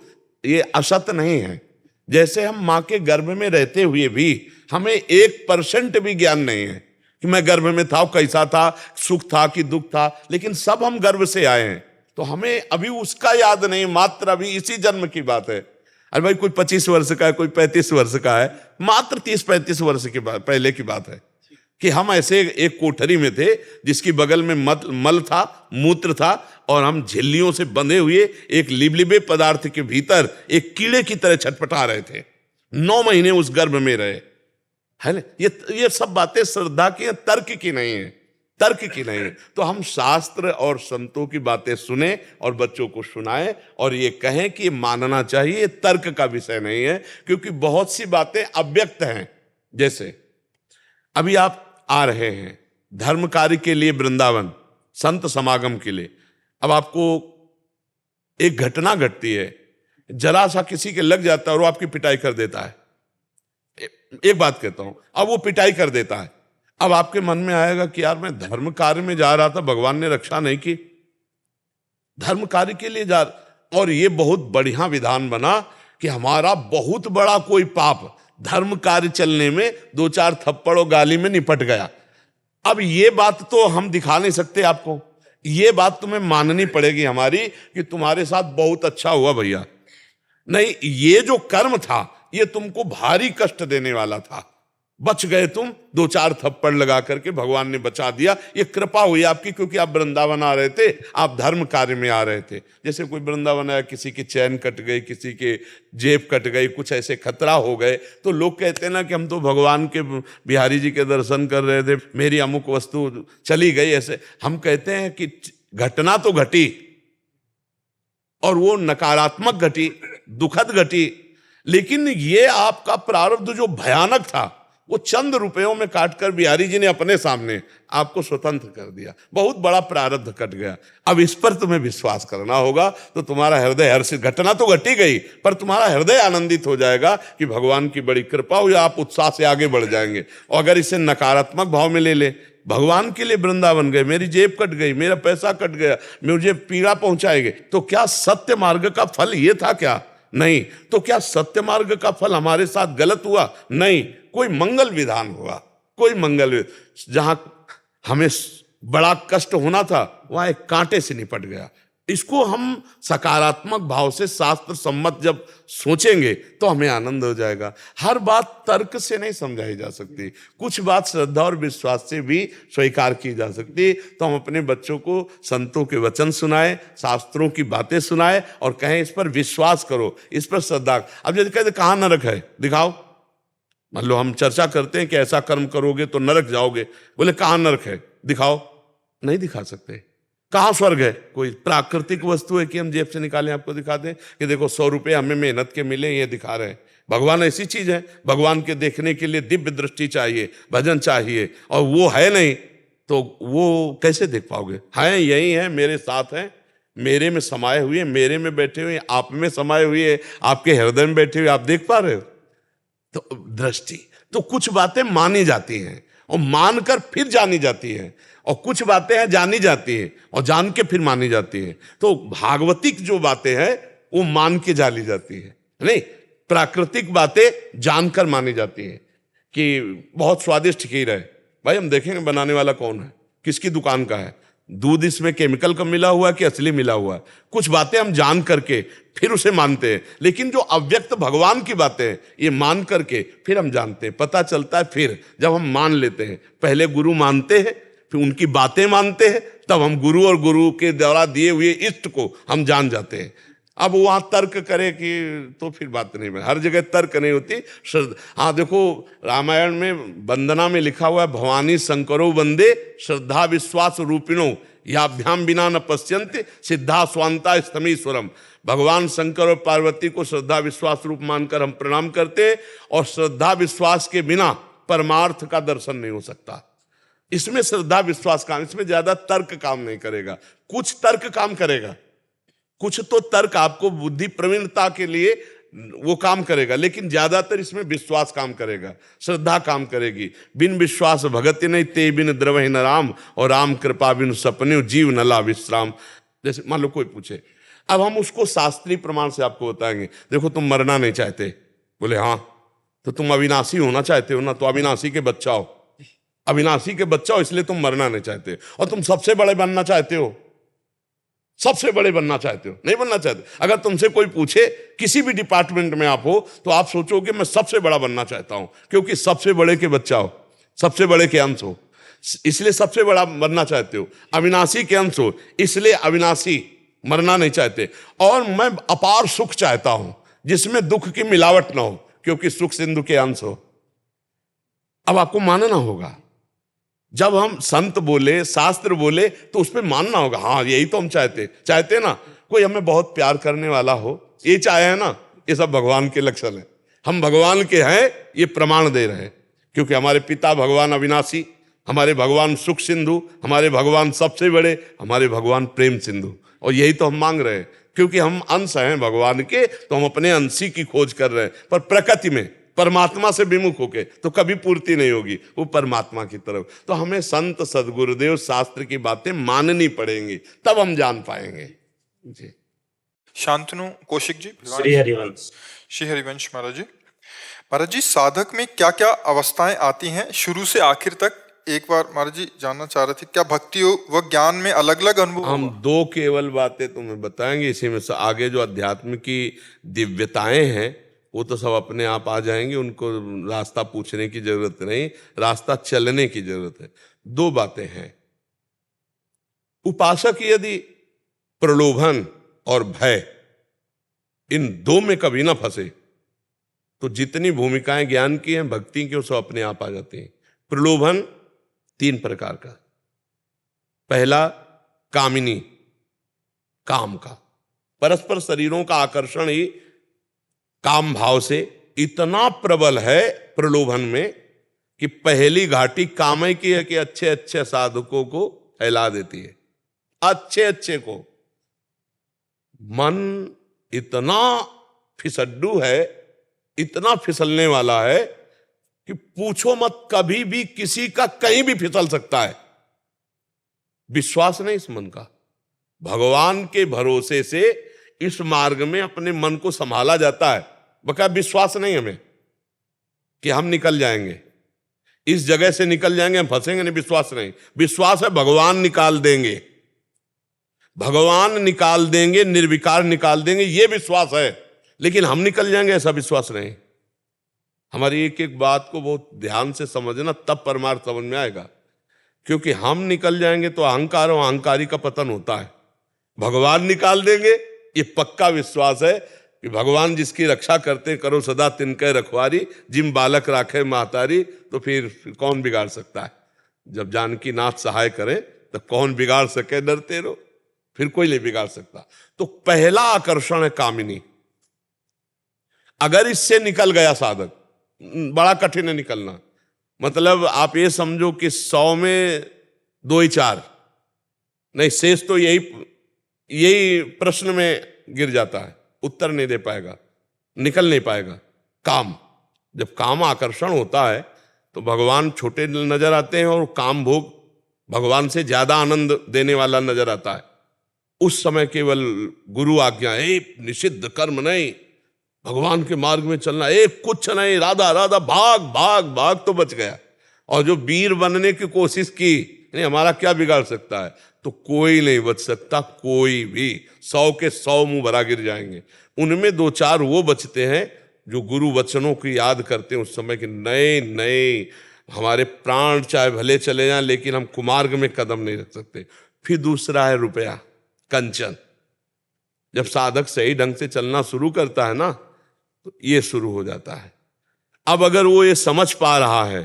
ये असत नहीं है। जैसे हम मां के गर्भ में रहते हुए भी हमें 1% भी ज्ञान नहीं है कि मैं गर्भ में था, कैसा था, सुख था कि दुख था, लेकिन सब हम गर्भ से आए हैं, तो हमें अभी उसका याद नहीं, मात्र अभी इसी जन्म की बात है। अरे भाई, कोई 25 वर्ष का है, कोई 35 वर्ष का है, मात्र 30-35 वर्ष की बात, पहले की बात है कि हम ऐसे एक कोठरी में थे जिसकी बगल में मल था, मूत्र था, और हम झिल्लियों से बंधे हुए एक लिबलिबे पदार्थ के भीतर एक कीड़े की तरह छटपटा रहे थे। 9 महीने उस गर्भ में रहे, है ना। ये सब बातें श्रद्धा की हैं, तर्क की नहीं है, तर्क की नहीं है। तो हम शास्त्र और संतों की बातें सुने और बच्चों को सुनाएं और ये कहें कि मानना चाहिए, ये तर्क का विषय नहीं है, क्योंकि बहुत सी बातें अव्यक्त हैं। जैसे अभी आप आ रहे हैं धर्म कार्य के लिए वृंदावन, संत समागम के लिए, अब आपको एक घटना घटती है, जरा सा किसी के लग जाता है और वो आपकी पिटाई कर देता है। एक बात कहता हूं, अब वो पिटाई कर देता है, अब आपके मन में आएगा कि यार मैं धर्म कार्य में जा रहा था, भगवान ने रक्षा नहीं की, धर्म कार्य के लिए जा, और ये बहुत बढ़िया विधान बना कि हमारा बहुत बड़ा कोई पाप धर्म कार्य चलने में 2-4 थप्पड़ और गाली में निपट गया। अब ये बात तो हम दिखा नहीं सकते आपको, ये बात तुम्हें माननी पड़ेगी हमारी कि तुम्हारे साथ बहुत अच्छा हुआ भैया। नहीं, ये जो कर्म था ये तुमको भारी कष्ट देने वाला था, बच गए तुम, 2-4 थप्पड़ लगा करके भगवान ने बचा दिया। ये कृपा हुई आपकी, क्योंकि आप वृंदावन आ रहे थे, आप धर्म कार्य में आ रहे थे। जैसे कोई वृंदावन आया, किसी की चैन कट गई, किसी के जेब कट गई, कुछ ऐसे खतरा हो गए, तो लोग कहते हैं ना कि हम तो भगवान के, बिहारी जी के दर्शन कर रहे थे, मेरी अमुक वस्तु चली गई। ऐसे हम कहते हैं कि घटना तो घटी और वो नकारात्मक घटी, दुखद घटी, लेकिन ये आपका प्रारब्ध जो भयानक था वो चंद रुपयों में काटकर बिहारी जी ने अपने सामने आपको स्वतंत्र कर दिया। बहुत बड़ा प्रारब्ध कट गया। अब इस पर तुम्हें विश्वास करना होगा, तो तुम्हारा हृदय हर्षित, घटना तो घटी गई पर तुम्हारा हृदय आनंदित हो जाएगा कि भगवान की बड़ी कृपा हुई, आप उत्साह से आगे बढ़ जाएंगे। और अगर इसे नकारात्मक भाव में ले ले, भगवान के लिए वृंदावन गए, मेरी जेब कट गई, मेरा पैसा कट गया, मुझे पीड़ा पहुंचाएंगे, तो क्या सत्य मार्ग का फल ये था क्या? नहीं। तो क्या सत्य मार्ग का फल हमारे साथ गलत हुआ? नहीं, कोई मंगल विधान हुआ, कोई मंगल, जहां हमें बड़ा कष्ट होना था वहां एक कांटे से निपट गया। इसको हम सकारात्मक भाव से शास्त्र सम्मत जब सोचेंगे तो हमें आनंद हो जाएगा। हर बात तर्क से नहीं समझाई जा सकती, कुछ बात श्रद्धा और विश्वास से भी स्वीकार की जा सकती। तो हम अपने बच्चों को संतों के वचन सुनाएं, शास्त्रों की बातें सुनाएं और कहें इस पर विश्वास करो, इस पर श्रद्धा। अब यदि कहते कहाँ नरक है दिखाओ, मान लो हम चर्चा करते हैं कि ऐसा कर्म करोगे तो नरक जाओगे, बोले कहाँ नरक है दिखाओ, नहीं दिखा सकते। कहाँ स्वर्ग है, कोई प्राकृतिक वस्तु है कि हम जेब से निकालें आपको दिखा दें कि देखो 100 रुपये हमें मेहनत के मिले, ये दिखा रहे हैं। भगवान ऐसी चीज है, भगवान के देखने के लिए दिव्य दृष्टि चाहिए, भजन चाहिए, और वो है नहीं तो वो कैसे देख पाओगे। हैं यही है, मेरे साथ हैं, मेरे में समाये हुए, मेरे में बैठे हुए, आप में समाये हुए, आपके हृदय में बैठे हुए, आप देख पा रहे हो। तो दृष्टि, तो कुछ बातें मानी जाती हैं और मानकर फिर जानी जाती है, और कुछ बातें हैं जानी जाती हैं और जान के फिर मानी जाती हैं। तो भागवतिक जो बातें हैं वो मान के जानी जाती है, नहीं प्राकृतिक बातें जानकर मानी जाती हैं। कि बहुत स्वादिष्ट खीर है, भाई हम देखेंगे बनाने वाला कौन है, किसकी दुकान का है, दूध इसमें केमिकल का मिला हुआ है कि असली मिला हुआ है। कुछ बातें हम जान करके फिर उसे मानते हैं, लेकिन जो अव्यक्त भगवान की बातें हैं ये मान करके फिर हम जानते हैं, पता चलता है फिर जब हम मान लेते हैं। पहले गुरु मानते हैं, फिर उनकी बातें मानते हैं, तब हम गुरु और गुरु के द्वारा दिए हुए इष्ट को हम जान जाते हैं। अब वहां तर्क करे कि तो फिर बात नहीं बने, हर जगह तर्क नहीं होती। हाँ देखो रामायण में वंदना में लिखा हुआ है, भवानी शंकरो वंदे श्रद्धा विश्वास रूपिणो याभ्याम बिना न पश्यन्ते सिद्धा स्वांता स्तमीश्वरम। भगवान शंकर और पार्वती को श्रद्धा विश्वास रूप मानकर हम प्रणाम करते हैं, और श्रद्धा विश्वास के बिना परमार्थ का दर्शन नहीं हो सकता। इसमें श्रद्धा विश्वास काम, इसमें ज्यादा तर्क काम नहीं करेगा, कुछ तर्क काम करेगा, कुछ तो तर्क आपको बुद्धि प्रवीणता के लिए वो काम करेगा, लेकिन ज्यादातर इसमें विश्वास काम करेगा, श्रद्धा काम करेगी। बिन विश्वास भगति नहीं ते बिन द्रवहि न राम, और राम कृपा बिन सपने जीव न ला विश्राम। जैसे मान लो कोई पूछे, अब हम उसको शास्त्रीय प्रमाण से आपको बताएंगे, देखो तुम मरना नहीं चाहते, बोले हाँ, तो तुम अविनाशी होना चाहते हो ना, तो अविनाशी के बच्चा हो, अविनाशी के बच्चा हो इसलिए तुम मरना नहीं चाहते। और तुम सबसे बड़े बनना चाहते हो, सबसे बड़े बनना चाहते हो, नहीं बनना चाहते। अगर तुमसे कोई पूछे किसी भी डिपार्टमेंट में आप हो तो आप सोचोगे मैं सबसे बड़ा बनना चाहता हूं, क्योंकि सबसे बड़े के बच्चा हो, सबसे बड़े के अंश हो, इसलिए सबसे बड़ा बनना चाहते हो। अविनाशी के अंश हो इसलिए अविनाशी, मरना नहीं चाहते। और मैं अपार सुख चाहता हूं जिसमें दुख की मिलावट ना हो, क्योंकि सुख सिंधु के अंश हो। अब आपको मानना होगा, जब हम संत बोले शास्त्र बोले तो उस पर मानना होगा, हाँ यही तो हम चाहते ना। कोई हमें बहुत प्यार करने वाला हो, ये चाहे है ना, ये सब भगवान के लक्षण है। हम भगवान के हैं ये प्रमाण दे रहे हैं, क्योंकि हमारे पिता भगवान अविनाशी, हमारे भगवान सुख सिंधु, हमारे भगवान सबसे बड़े, हमारे भगवान प्रेम सिंधु, और यही तो हम मांग रहे हैं। क्योंकि हम अंश हैं भगवान के, तो हम अपने अंशी की खोज कर रहे हैं, पर प्रकृति में परमात्मा से विमुख होके तो कभी पूर्ति नहीं होगी, वो परमात्मा की तरफ। तो हमें संत सदगुरुदेव शास्त्र की बातें माननी पड़ेंगी, तब हम जान पाएंगे जी। शांतनु कौशिक जी। श्री हरिवंश। श्री हरिवंश महाराज जी। महाराज जी, साधक में क्या क्या अवस्थाएं आती हैं शुरू से आखिर तक, एक बार महाराज जी जानना चाह रहे थे। क्या भक्ति व ज्ञान में अलग अलग अनुभव? हम दो केवल बातें तुम्हें बताएंगे, इसी में से आगे जो अध्यात्म की दिव्यताएं हैं वो तो सब अपने आप आ जाएंगे, उनको रास्ता पूछने की जरूरत नहीं, रास्ता चलने की जरूरत है। दो बातें हैं। उपासक यदि प्रलोभन और भय इन दो में कभी ना फंसे तो जितनी भूमिकाएं ज्ञान की हैं भक्ति की वो सब अपने आप आ जाती हैं। प्रलोभन 3 प्रकार का। पहला कामिनी, काम का, परस्पर शरीरों का आकर्षण ही काम भाव से इतना प्रबल है प्रलोभन में कि पहली घाटी काम की है कि अच्छे अच्छे साधकों को फैला देती है, अच्छे अच्छे को। मन इतना फिसड्डू है, इतना फिसलने वाला है कि पूछो मत, कभी भी किसी का कहीं भी फिसल सकता है। विश्वास नहीं इस मन का, भगवान के भरोसे से इस मार्ग में अपने मन को संभाला जाता है। बका विश्वास नहीं हमें कि हम निकल जाएंगे, इस जगह से निकल जाएंगे, हम फंसेंगे नहीं, विश्वास नहीं। विश्वास है भगवान निकाल देंगे, भगवान निकाल देंगे, निर्विकार निकाल देंगे, ये विश्वास है, लेकिन हम निकल जाएंगे ऐसा विश्वास नहीं। हमारी एक एक बात को बहुत ध्यान से समझना, तब परमार्थ समझ में आएगा। क्योंकि हम निकल जाएंगे तो अहंकार और अहंकारी का पतन होता है। भगवान निकाल देंगे, ये पक्का विश्वास है कि भगवान जिसकी रक्षा करते करो सदा तिनके रखवारी, जिम बालक राखे महतारी। तो फिर कौन बिगाड़ सकता है? जब जानकी नाथ सहाय करे तो कौन बिगाड़ सके? डरते रहो, फिर कोई नहीं बिगाड़ सकता। तो पहला आकर्षण है कामिनी। अगर इससे निकल गया साधक, बड़ा कठिन है निकलना। मतलब आप ये समझो कि 100 में 2 ही 4 नहीं, शेष तो यही प्रश्न में गिर जाता है, उत्तर नहीं दे पाएगा, निकल नहीं पाएगा। काम, जब काम आकर्षण होता है तो भगवान छोटे नजर आते हैं और काम भोग भगवान से ज्यादा आनंद देने वाला नजर आता है। उस समय केवल गुरु आज्ञा, निषिद्ध कर्म नहीं, भगवान के मार्ग में चलना, कुछ नहीं, राधा राधा भाग भाग भाग, तो बच गया। और जो वीर बनने की कोशिश की, नहीं हमारा क्या बिगाड़ सकता है, तो कोई नहीं बच सकता, कोई भी। 100 के 100 मुंह भरा गिर जाएंगे। उनमें 2-4 वो बचते हैं जो गुरु वचनों की याद करते हैं उस समय के, नए नए हमारे प्राण चाहे भले चले जाएं, लेकिन हम कुमार्ग में कदम नहीं रख सकते। फिर दूसरा है रुपया, कंचन। जब साधक सही ढंग से चलना शुरू करता है ना, तो ये शुरू हो जाता है। अब अगर वो ये समझ पा रहा है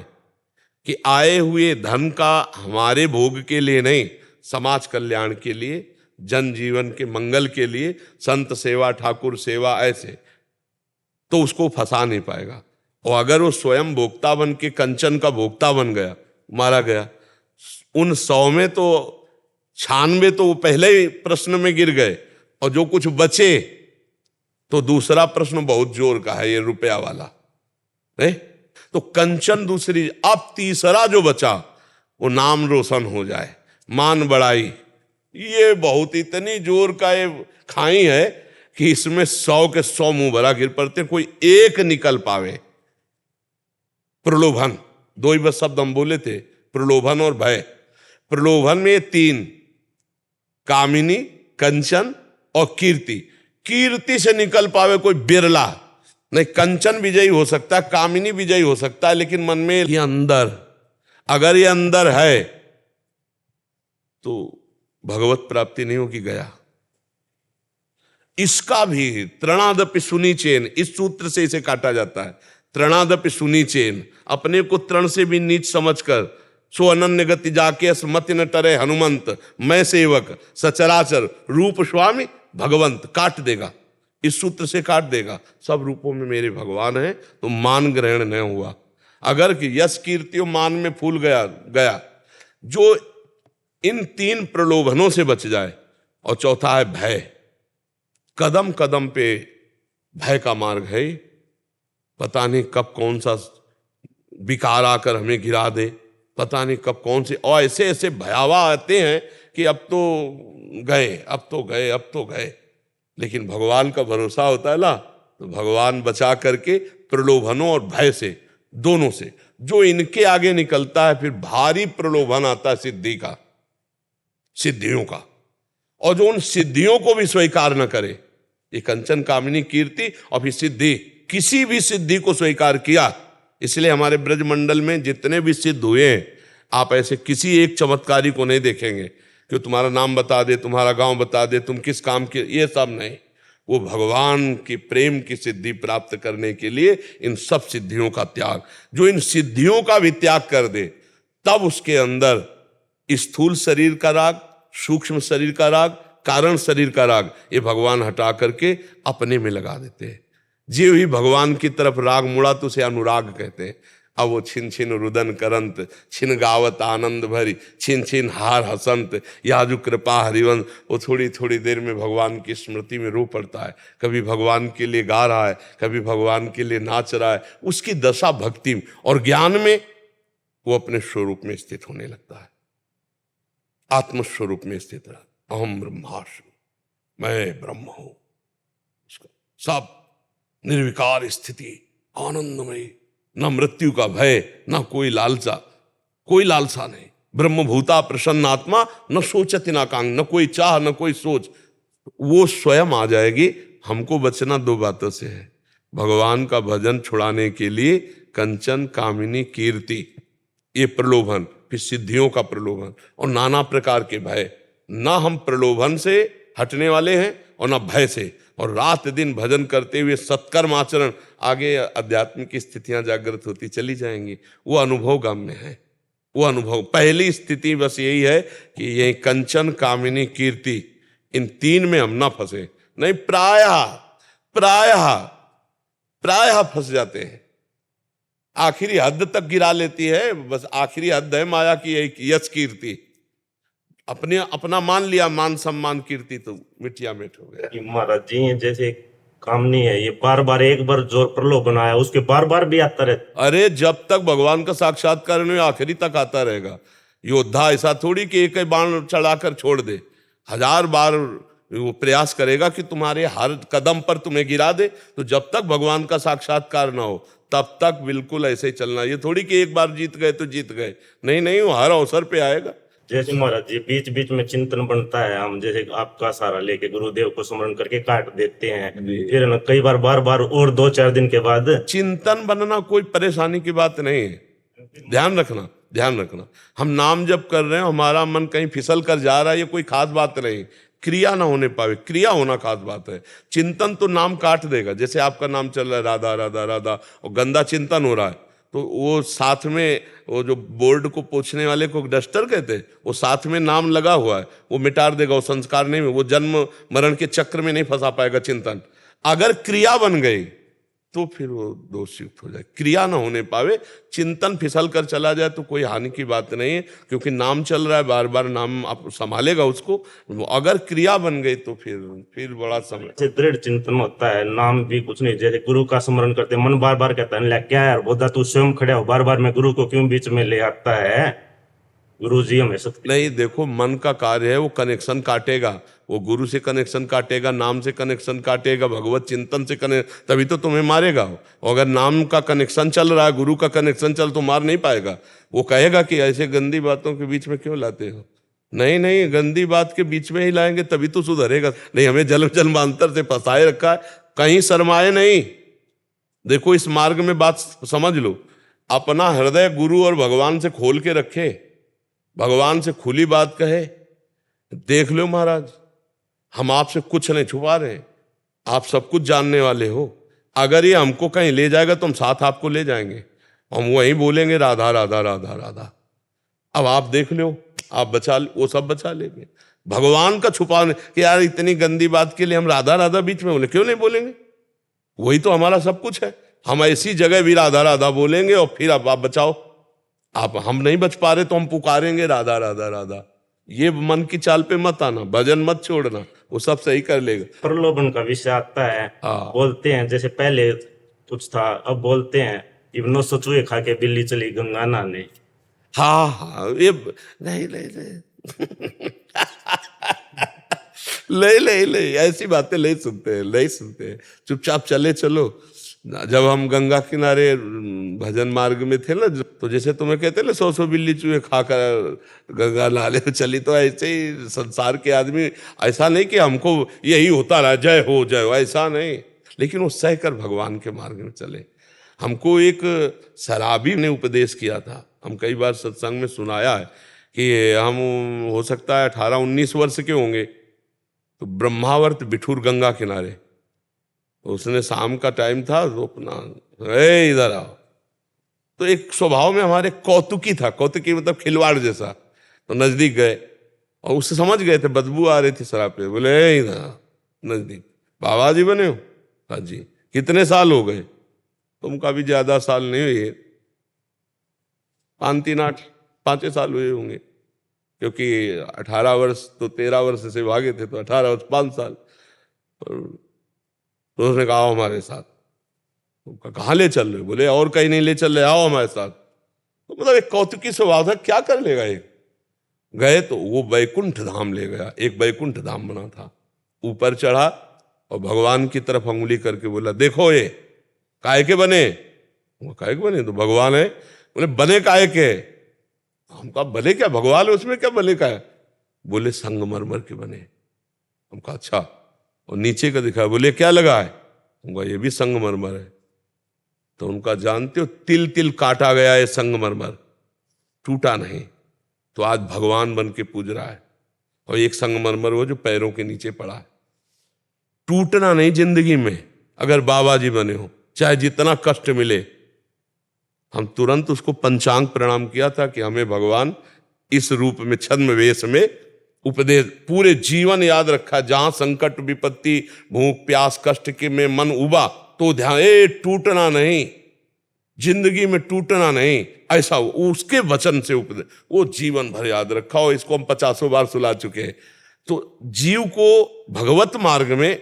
कि आए हुए धन का हमारे भोग के लिए नहीं, समाज कल्याण के लिए, जन जीवन के मंगल के लिए, संत सेवा, ठाकुर सेवा, ऐसे, तो उसको फंसा नहीं पाएगा। और अगर वो स्वयं भोक्ता बन के कंचन का भोक्ता बन गया, मारा गया, उन 100 में तो 96 तो वो पहले ही प्रश्न में गिर गए, और जो कुछ बचे तो दूसरा प्रश्न बहुत जोर का है, ये रुपया वाला नहीं, तो कंचन दूसरी। अब तीसरा जो बचा वो नाम रोशन हो जाए, मान बढ़ाई, ये बहुत इतनी जोर का ये खाई है कि इसमें 100 के 100 मुंह भरा गिर पड़ते, कोई एक निकल पावे। प्रलोभन, 2 ही बस शब्द हम बोले थे, प्रलोभन और भय। प्रलोभन में 3, कामिनी, कंचन और कीर्ति। कीर्ति से निकल पावे कोई बिरला नहीं। कंचन विजयी हो सकता है, कामिनी विजयी हो सकता है, लेकिन मन में ये अंदर, अगर ये अंदर है तो भगवत प्राप्ति नहीं होगी, गया। इसका भी तृणादपि सुनीचेन, इस सूत्र से इसे काटा जाता है। तृणादपि सुनीचेन, अपने को तृण से भी नीच समझकर, सो अनन्य गति जाके स्मति न टरे हनुमंत, मैं सेवक सचराचर रूप स्वामी भगवंत, काट देगा, इस सूत्र से काट देगा। सब रूपों में मेरे भगवान हैं, तो मान ग्रहण न हुआ। अगर कि यश कीर्ति मान में फूल गया, जो इन 3 प्रलोभनों से बच जाए। और चौथा है भय। कदम कदम पे भय का मार्ग है, पता नहीं कब कौन सा विकार आकर हमें गिरा दे, पता नहीं कब कौन से, और ऐसे ऐसे भयावह आते हैं कि अब तो गए, अब तो गए, अब तो गए। लेकिन भगवान का भरोसा होता है ना, तो भगवान बचा करके प्रलोभनों और भय से, दोनों से। जो इनके आगे निकलता है, फिर भारी प्रलोभन आता है सिद्धि का, सिद्धियों का। और जो उन सिद्धियों को भी स्वीकार न करे, ये कंचन, कामिनी, कीर्ति और फिर सिद्धि, किसी भी सिद्धि को स्वीकार किया। इसलिए हमारे ब्रजमंडल में जितने भी सिद्ध हुए हैं, आप ऐसे किसी एक चमत्कारी को नहीं देखेंगे कि तुम्हारा नाम बता दे, तुम्हारा गांव बता दे, तुम किस काम के, ये सब नहीं। वो भगवान के प्रेम की सिद्धि प्राप्त करने के लिए इन सब सिद्धियों का त्याग, जो इन सिद्धियों का भी त्याग कर दे, तब उसके अंदर स्थूल शरीर का राग, सूक्ष्म शरीर का राग, कारण शरीर का राग, ये भगवान हटा करके अपने में लगा देते हैं। जीव ही भगवान की तरफ राग मुड़ा तो उसे अनुराग कहते हैं। अब वो छिन छिन रुदन करंत, छिन गावत आनंद भरी, छिन छिन हार हसंत, याजु कृपा हरिवंश। वो थोड़ी थोड़ी देर में भगवान की स्मृति में रो पड़ता है, कभी भगवान के लिए गा रहा है, कभी भगवान के लिए नाच रहा है। उसकी दशा भक्ति और ज्ञान में वो अपने स्वरूप में स्थित होने लगता है, आत्मस्वरूप में स्थित रहा। अहम ब्रह्मास्मि, मैं ब्रह्म हूं, सब निर्विकार स्थिति, आनंदमयी, न मृत्यु का भय, न कोई लालसा, कोई लालसा नहीं। ब्रह्मभूता प्रसन्न आत्मा न सोचति न कांग, न कोई चाह न कोई सोच, वो स्वयं आ जाएगी। हमको बचना दो बातों से है, भगवान का भजन छुड़ाने के लिए कंचन कामिनी कीर्ति, ये प्रलोभन, फिर सिद्धियों का प्रलोभन और नाना प्रकार के भय। ना हम प्रलोभन से हटने वाले हैं और ना भय से, और रात दिन भजन करते हुए सत्कर्म आचरण, आगे अध्यात्म की स्थितियां जागृत होती चली जाएंगी। वो अनुभव गम्य है, वो अनुभव। पहली स्थिति बस यही है कि ये कंचन कामिनी कीर्ति, इन तीन में हम ना फंसे, नहीं प्रायः प्रायः प्रायः फंस जाते हैं। आखिरी हद तक गिरा लेती है, बस आखिरी हद है माया की एक यश कीर्ति। अपने अपना मान लिया, मान सम्मान कीर्ति, तो मिटिया मिट हो गया। कि महाराज जी ये जैसे कामनी है, ये बार बार एक बार जोर प्रलोभन आया उसके बार बार भी आता रहता। अरे जब तक भगवान का साक्षात्कार नहीं, आखिरी तक आता रहेगा। योद्धा ऐसा थोड़ी कि एक ही बाण चढ़ाकर छोड़ दे, 1000 बार वो प्रयास करेगा कि तुम्हारे हर कदम पर तुम्हें गिरा दे। तो जब तक भगवान का साक्षात्कार ना हो तब तक बिल्कुल ऐसे ही चलना। ये थोड़ी कि एक बार जीत गए तो जीत गए, नहीं नहीं, वो हर अवसर पे आएगा। जैसे महाराज जी बीच बीच में चिंतन बनता है, हम जैसे आपका सहारा लेके गुरुदेव को स्मरण करके काट देते हैं, फिर न कई बार बार बार और 2-4 दिन के बाद चिंतन बनना कोई परेशानी की बात नहीं है। ध्यान रखना, ध्यान रखना, हम नाम जब कर रहे हैं, हमारा मन कहीं फिसल कर जा रहा है, ये कोई खास बात नहीं। क्रिया ना होने पावे, क्रिया होना खास बात है। चिंतन तो नाम काट देगा। जैसे आपका नाम चल रहा है राधा राधा राधा, और गंदा चिंतन हो रहा है, तो वो साथ में वो जो बोर्ड को पोंछने वाले को डस्टर कहते हैं, वो साथ में नाम लगा हुआ है, वो मिटा देगा। वो संस्कार नहीं, वो जन्म मरण के चक्र में नहीं फंसा पाएगा चिंतन। अगर क्रिया बन गई तो फिर वो दोषयुक्त हो जाए। क्रिया ना होने पावे, चिंतन फिसल कर चला जाए तो कोई हानि की बात नहीं है, क्योंकि नाम चल रहा है, बार बार नाम आप संभालेगा उसको। अगर क्रिया बन गई तो फिर बड़ा समय। से दृढ़ चिंतन होता है, नाम भी कुछ नहीं। जैसे गुरु का स्मरण करते मन बार बार कहता है ले क्या यार बोधा तू स्वयं खड़ा हो, बार बार मैं गुरु को क्यों बीच में ले आता है। गुरु जी हमें शक्ति नहीं, देखो मन का कार्य है, वो कनेक्शन काटेगा, वो गुरु से कनेक्शन काटेगा, नाम से कनेक्शन काटेगा, भगवत चिंतन से कनेक्ट, तभी तो तुम्हें मारेगा। और अगर नाम का कनेक्शन चल रहा है, गुरु का कनेक्शन चल, तो मार नहीं पाएगा। वो कहेगा कि ऐसे गंदी बातों के बीच में क्यों लाते हो। नहीं नहीं, गंदी बात के बीच में ही लाएंगे तभी तो सुधरेगा। नहीं, हमें जन्म जन्मांतर से फंसाए रखा है, कहीं शर्माए नहीं। देखो इस मार्ग में बात समझ लो, अपना हृदय गुरु और भगवान से खोल के रखे, भगवान से खुली बात कहे। देख लो महाराज, हम आपसे कुछ नहीं छुपा रहे, आप सब कुछ जानने वाले हो। अगर ये हमको कहीं ले जाएगा तो हम साथ आपको ले जाएंगे, हम वहीं बोलेंगे राधा राधा राधा राधा। अब आप देख लो, आप बचा, वो सब बचा लेंगे। भगवान का छुपाने कि यार इतनी गंदी बात के लिए हम राधा राधा बीच में बोले, क्यों नहीं बोलेंगे? वही तो हमारा सब कुछ है। हम ऐसी जगह भी राधा राधा बोलेंगे और फिर आप बचाओ। आप हम नहीं बच पा रहे तो हम पुकारेंगे राधा राधा राधा। ये मन की चाल पे मत आना, भजन मत छोड़ना, वो सब सही कर लेगा। प्रलोभन का विषय आता है, बोलते हैं जैसे पहले कुछ था, अब बोलते हैं कि 900 चूहे खा के बिल्ली चली गंगा नहाने। हाँ, ये नहीं ले ऐसी बातें नहीं सुनते। चुपचाप चले चलो। जब हम गंगा किनारे भजन मार्ग में थे ना, तो जैसे तुम्हें कहते ना 100 बिल्ली चूहे खाकर गंगा नाले में चली, तो ऐसे ही संसार के आदमी, ऐसा नहीं कि हमको यही होता रहा जय हो, ऐसा नहीं। लेकिन वो सहकर भगवान के मार्ग में चले। हमको एक शराबी ने उपदेश किया था, हम कई बार सत्संग में सुनाया है कि हम हो सकता है 18-19 वर्ष के होंगे, तो ब्रह्मावर्त बिठूर गंगा किनारे, तो उसने शाम का टाइम था, तो अपना इधर आओ, तो एक स्वभाव में हमारे कौतुकी था, कौतुकी मतलब खिलवाड़ जैसा। तो नजदीक गए और उससे समझ गए थे, बदबू आ रही थी शराब पे। बोले इधर नजदीक, बाबा जी बने हो? हाँ जी। कितने साल हो गए? तुमका भी ज्यादा साल नहीं हुए, 5 साल हुए होंगे, क्योंकि 18 वर्ष तो 13 वर्ष से भागे थे, तो 18 वर्ष 5 साल। तो उसने कहा हमारे साथ। तो कहाँ ले चल रहे? बोले और कहीं नहीं ले चल रहे, आओ हमारे साथ। तो मतलब एक कौतुकी स्वभाव था, क्या कर लेगा एक। गए तो वो बैकुंठ धाम ले गया, एक बैकुंठ धाम बना था। ऊपर चढ़ा और भगवान की तरफ अंगुली करके बोला, देखो ये काहे के बने? वो काहे के बने? तो भगवान है। बोले बने काहे के? हम कहा भले क्या भगवान है, उसमें क्या भले का है? बोले संगमरमर के बने। हम कहा अच्छा, और नीचे का दिखाया, बोले क्या लगा है? हम कहा ये भी संगमरमर है। तो उनका जानते हो, तिल तिल काटा गया है संगमरमर, टूटा नहीं। तो आज भगवान बन के पूज रहा है। और एक संगमरमर वो जो पैरों के नीचे पड़ा है, टूटना नहीं जिंदगी में। अगर बाबा जी बने हो, चाहे जितना कष्ट मिले, हम तुरंत उसको पंचांग प्रणाम किया था कि हमें भगवान इस रूप में छद्म वेश में उपदेश, पूरे जीवन याद रखा। जहां संकट विपत्ति भूख प्यास कष्ट के में मन उबा तो ध्यान, टूटना नहीं, जिंदगी में टूटना नहीं, ऐसा उसके वचन से उपदेश, वो जीवन भर याद रखा। और इसको हम 50 बार सुला चुके हैं। तो जीव को भगवत मार्ग में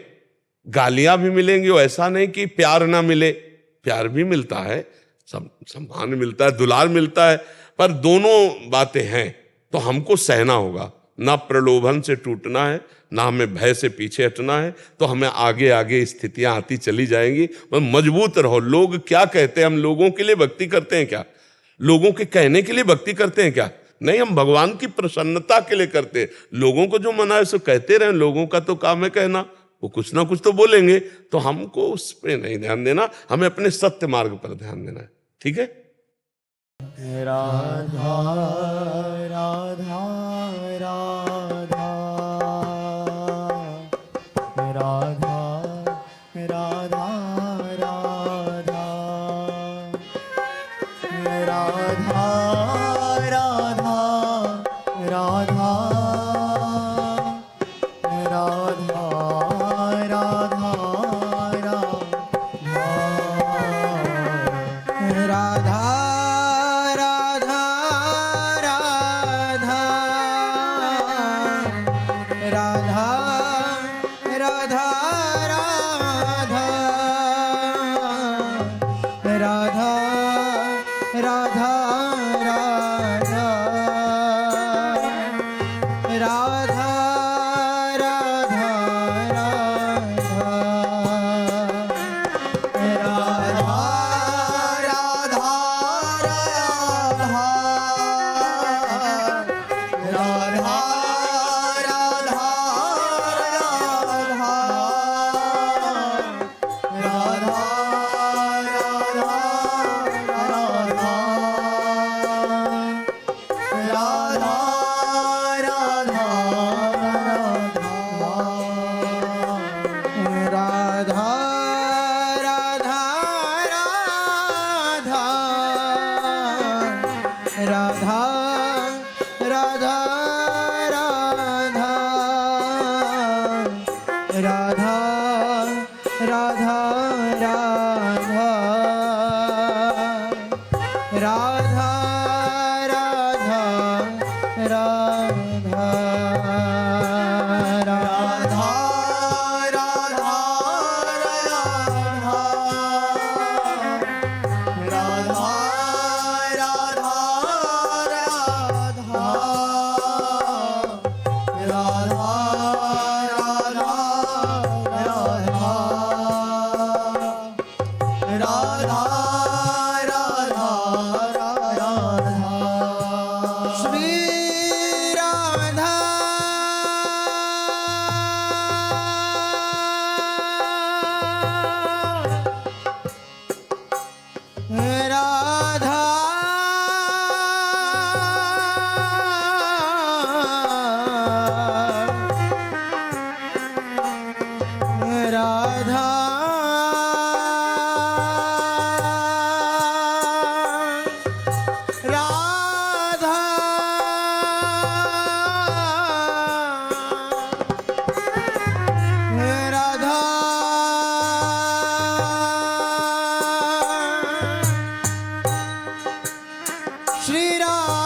गालियां भी मिलेंगी, और ऐसा नहीं कि प्यार ना मिले, प्यार भी मिलता है, सम्मान मिलता है, दुलार मिलता है, पर दोनों बातें हैं। तो हमको सहना होगा, ना प्रलोभन से टूटना है, ना हमें भय से पीछे हटना है। तो हमें आगे आगे स्थितियां आती चली जाएंगी, पर मजबूत रहो। लोग क्या कहते हैं, हम लोगों के लिए भक्ति करते हैं क्या? लोगों के कहने के लिए भक्ति करते हैं क्या? नहीं, हम भगवान की प्रसन्नता के लिए करते हैं। लोगों को जो मना है सो कहते रहे, लोगों का तो काम है कहना, वो कुछ ना कुछ तो बोलेंगे। तो हमको उस पर नहीं ध्यान देना, हमें अपने सत्य मार्ग पर ध्यान देना है। ठीक है। राधा राधा राधा राधा राधा राधा राधा राधा राधा राधा राधा श्री राम